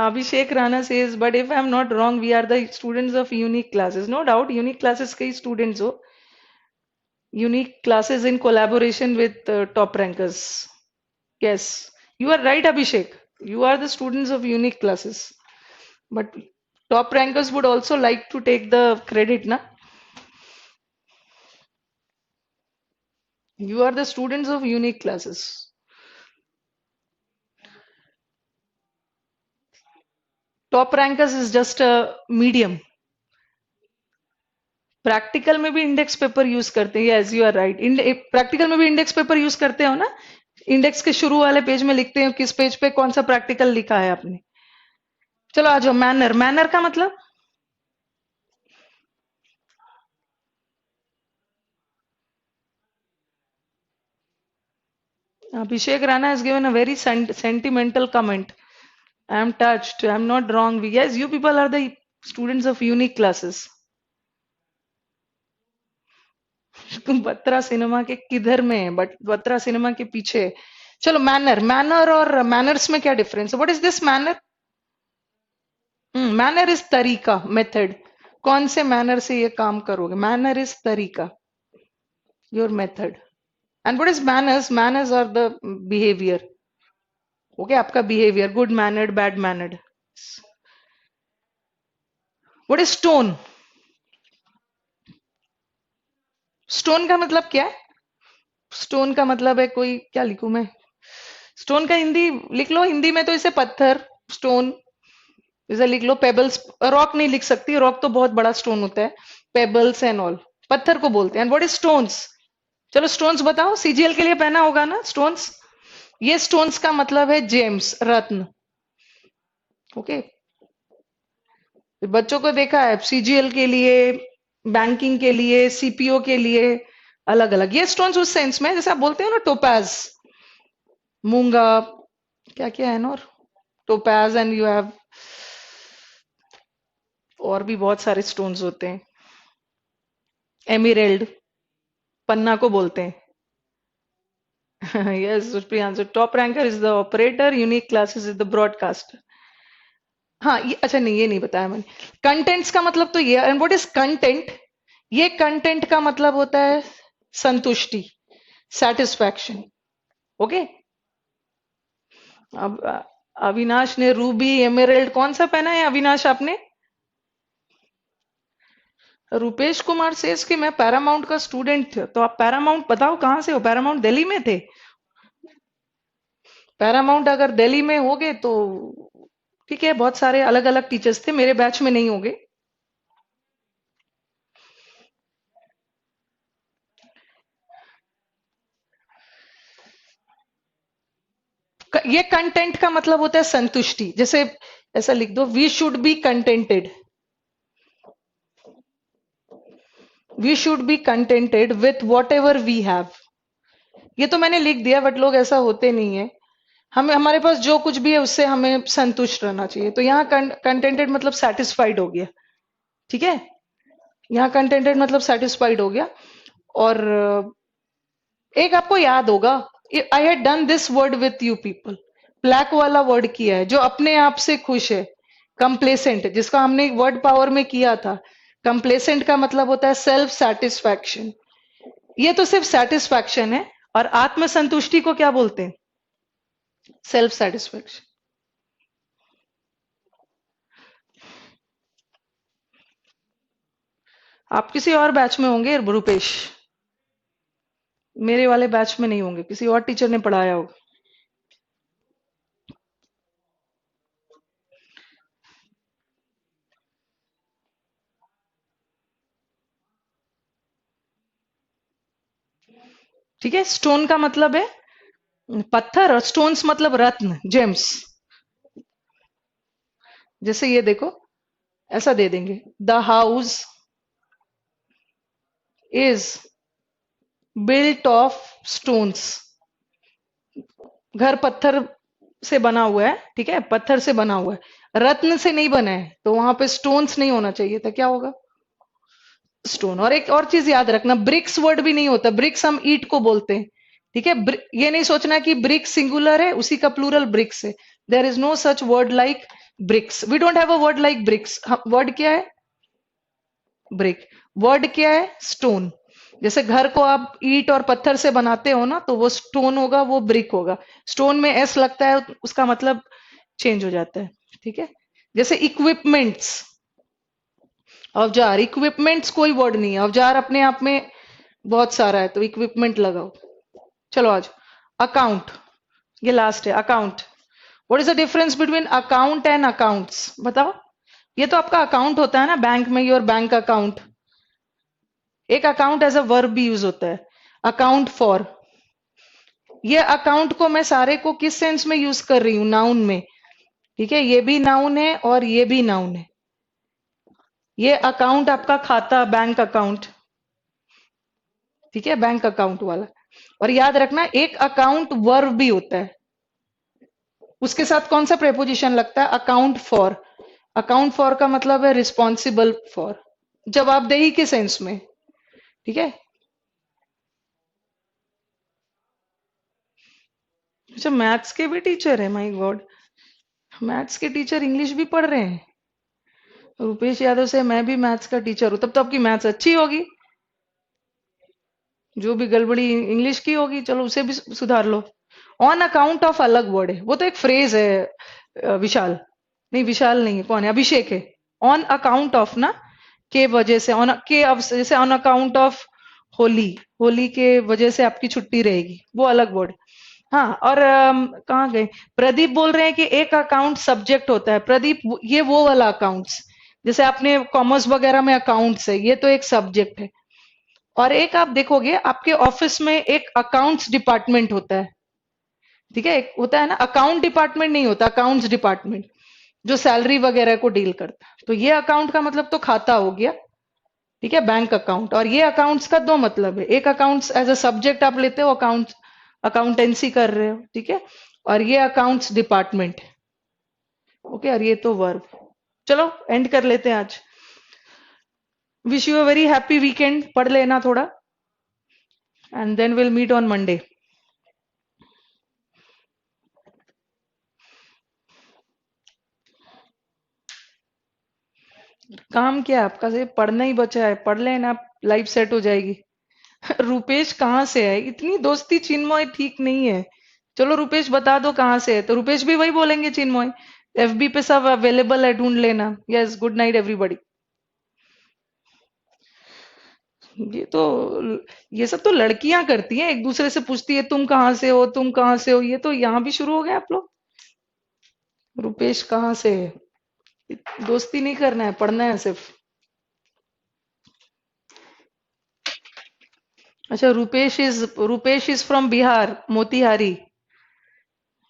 Abhishek Rana says, but if I'm not wrong, we are the students of unique classes. No doubt, unique classes के students हो. Unique classes in collaboration with top rankers. Yes, you are right, Abhishek. You are the students of unique classes. But top rankers would also like to take the credit, na? You are the students of unique classes. Top rankers is just a medium. Practical में भी इंडेक्स पेपर यूज करते हैं, yes you are right. Practical में भी इंडेक्स पेपर यूज करते हो ना? इंडेक्स के शुरू वाले पेज में लिखते हो किस पेज पे कौन सा प्रैक्टिकल लिखा है आपने. चलो आ जाओ. मैनर, मैनर का मतलब? Abhishek Rana has given a very sentimental comment. I am touched. I am not wrong. Yes, you people are the students of unique classes. Batra cinema के किधर में है? बट बत्रा सिनेमा के पीछे. चलो मैनर, मैनर और मैनर्स में क्या डिफरेंस है? What is this manner? Manner is तरीका, मेथड. कौन से मैनर से ये काम करोगे? मैनर इज तरीका, your method. And what is manners? Manners are the behaviour. Okay, आपका behaviour, good mannered, bad mannered. What is stone? Stone का मतलब क्या है? स्टोन का मतलब है कोई, क्या लिखूं मैं? स्टोन का हिंदी लिख लो. हिंदी में तो इसे पत्थर, स्टोन. इसे लिख लो पेबल्स. रॉक नहीं लिख सकती, रॉक तो बहुत बड़ा स्टोन होता है. पेबल्स एंड ऑल पत्थर को बोलते हैं. And what is stones? चलो स्टोन्स बताओ. सीजीएल के लिए पहना होगा ना स्टोन्स. ये स्टोन्स का मतलब है जेम्स, रत्न. ओके, बच्चों को देखा है सीजीएल के लिए, बैंकिंग के लिए, सीपीओ के लिए अलग अलग ये स्टोन्स. उस सेंस में जैसे आप बोलते हो ना टोपाज, मूंगा, क्या क्या है ना, और टोपाज. एंड यू हैव और भी बहुत सारे स्टोन्स होते हैं. एमिरेल्ड, पन्ना को बोलते हैं. Yes Priyanshu. Top ranker is the operator, unique classes is the broadcaster. हाँ ये अच्छा, नहीं ये नहीं बताया मैंने. कंटेंट्स का मतलब तो ये. And what is content? ये कंटेंट का मतलब होता है संतुष्टि, सेटिस्फैक्शन. ओके. अब अविनाश ने रूबी एमरेल्ड कौन सा पहना है अविनाश आपने? रुपेश कुमार सेज कि मैं पैरामाउंट का स्टूडेंट था. तो आप पैरामाउंट बताओ कहां से हो? पैरामाउंट दिल्ली में थे? पैरामाउंट अगर दिल्ली में होगे तो ठीक है, बहुत सारे अलग अलग टीचर्स थे, मेरे बैच में नहीं होंगे. ये कंटेंट का मतलब होता है संतुष्टि. जैसे ऐसा लिख दो, we should be contented. We should be contented with whatever we have. ये तो मैंने लिख दिया, बट लोग ऐसा होते नहीं है. हमें हमारे पास जो कुछ भी है उससे हमें संतुष्ट रहना चाहिए. तो यहाँ कंटेंटेड मतलब सेटिस्फाइड हो गया. ठीक है, यहाँ कंटेंटेड मतलब सेटिस्फाइड हो गया. और एक आपको याद होगा, I had done this word with you people. Black वाला वर्ड किया है, जो अपने आप से खुश है. कंप्लेसेंट, जिसका हमने वर्ड पावर में किया था. कंप्लेसेंट का मतलब होता है सेल्फ सेटिस्फैक्शन. ये तो सिर्फ सेटिस्फैक्शन है. और आत्मसंतुष्टि को क्या बोलते हैं? Self satisfaction. आप किसी और बैच में होंगे रूपेश, मेरे वाले बैच में नहीं होंगे, किसी और टीचर ने पढ़ाया होगा. ठीक है. स्टोन का मतलब है पत्थर, और स्टोन्स मतलब रत्न, जेम्स. जैसे ये देखो, ऐसा दे देंगे, the house is built of stones. घर पत्थर से बना हुआ है. ठीक है, पत्थर से बना हुआ है, रत्न से नहीं बना है. तो वहां पे स्टोन्स नहीं होना चाहिए था. क्या होगा? स्टोन. और एक और चीज याद रखना, ब्रिक्स वर्ड भी नहीं होता. ब्रिक्स हम ईट को बोलते हैं. ठीक है, ये नहीं सोचना कि ब्रिक सिंगुलर है, उसी का प्लूरल ब्रिक्स है। There is no such word like bricks, we don't have a word like bricks. Word क्या है? ब्रिक। वर्ड क्या है? स्टोन। जैसे घर को आप ईंट और पत्थर से बनाते हो ना, तो वो स्टोन होगा, वो ब्रिक होगा। स्टोन में एस लगता है, उसका मतलब चेंज हो जाता है। ठीक है, जैसे इक्विपमेंट्स, औजार। इक्विपमेंट्स कोई वर्ड नहीं है, औजार अपने आप में बहुत सारा है, तो इक्विपमेंट लगाओ। चलो आज अकाउंट, ये लास्ट है, account. What is the difference between account and accounts? बताओ। ये तो आपका अकाउंट होता है ना, बैंक में, योर बैंक अकाउंट। एक अकाउंट एज अ वर्ब भी यूज होता है, अकाउंट फॉर। ये अकाउंट को मैं सारे को किस सेंस में यूज कर रही हूँ? नाउन में। ठीक है, ये भी नाउन है और ये भी नाउन है। ये अकाउंट आपका खाता, बैंक अकाउंट। ठीक है, बैंक अकाउंट वाला। और याद रखना, एक अकाउंट वर्ब भी होता है, उसके साथ कौन सा प्रेपोजिशन लगता है? Account for. अकाउंट फॉर का मतलब है रिस्पॉन्सिबल फॉर, जवाबदेही के सेंस में। ठीक है। अच्छा, मैथ्स के भी टीचर है? माय गॉड, मैथ्स के टीचर इंग्लिश भी पढ़ रहे हैं। रुपेश यादव से मैं भी मैथ्स का टीचर हूं, तब तो आपकी मैथ्स अच्छी होगी। जो भी गड़बड़ी इंग्लिश की होगी, चलो उसे भी सुधार लो। ऑन अकाउंट ऑफ अलग वर्ड है, वो तो एक फ्रेज है। विशाल, नहीं विशाल नहीं है, कौन है? अभिषेक है। ऑन अकाउंट ऑफ ना, के वजह से, ऑन के, अब जैसे on account of Holi, Holi के वजह से आपकी छुट्टी रहेगी, वो अलग वर्ड। हाँ, और कहाँ गए? प्रदीप बोल रहे हैं कि एक अकाउंट सब्जेक्ट होता है। प्रदीप, ये वो वाला अकाउंट्स, जैसे आपने कॉमर्स वगैरह में अकाउंट्स है, ये तो एक सब्जेक्ट है। और एक आप देखोगे आपके ऑफिस में एक अकाउंट्स डिपार्टमेंट होता है। ठीक है, एक होता है ना, अकाउंट डिपार्टमेंट नहीं होता, अकाउंट्स डिपार्टमेंट, जो सैलरी वगैरह को डील करता है। तो ये अकाउंट का मतलब तो खाता हो गया। ठीक है, बैंक अकाउंट। और ये अकाउंट्स का दो मतलब है, एक अकाउंट्स एज अ सब्जेक्ट आप लेते हो, अकाउंट अकाउंटेंसी कर रहे हो। ठीक है, और ये अकाउंट्स डिपार्टमेंट। ओके, और ये तो वर्ब। चलो एंड कर लेते हैं आज। Wish you a very happy weekend, पढ़ लेना थोड़ा, and then will meet on Monday. काम क्या है आपका? सिर्फ पढ़ना ही बचा है, पढ़ लेना, लाइफ सेट हो जाएगी। रुपेश कहाँ से है? इतनी दोस्ती चिन्मय ठीक नहीं है। चलो रुपेश बता दो कहाँ से है, तो रुपेश भी वही बोलेंगे चिन्मय। एफबी पे सब अवेलेबल है, ढूंढ लेना। Yes, good night everybody. ये तो, ये सब तो लड़कियां करती हैं, एक दूसरे से पूछती है तुम कहाँ से हो, तुम कहाँ से हो। ये तो यहाँ भी शुरू हो गए आप लोग। रुपेश कहाँ से है? दोस्ती नहीं करना है, पढ़ना है सिर्फ। अच्छा, Rupesh is from Bihar, Motihari.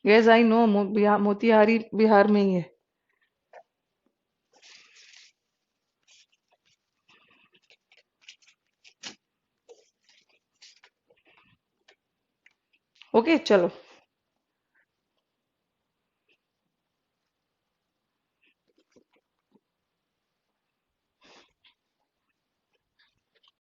Yes I know, Motihari Bihar में ही है। ओके, चलो।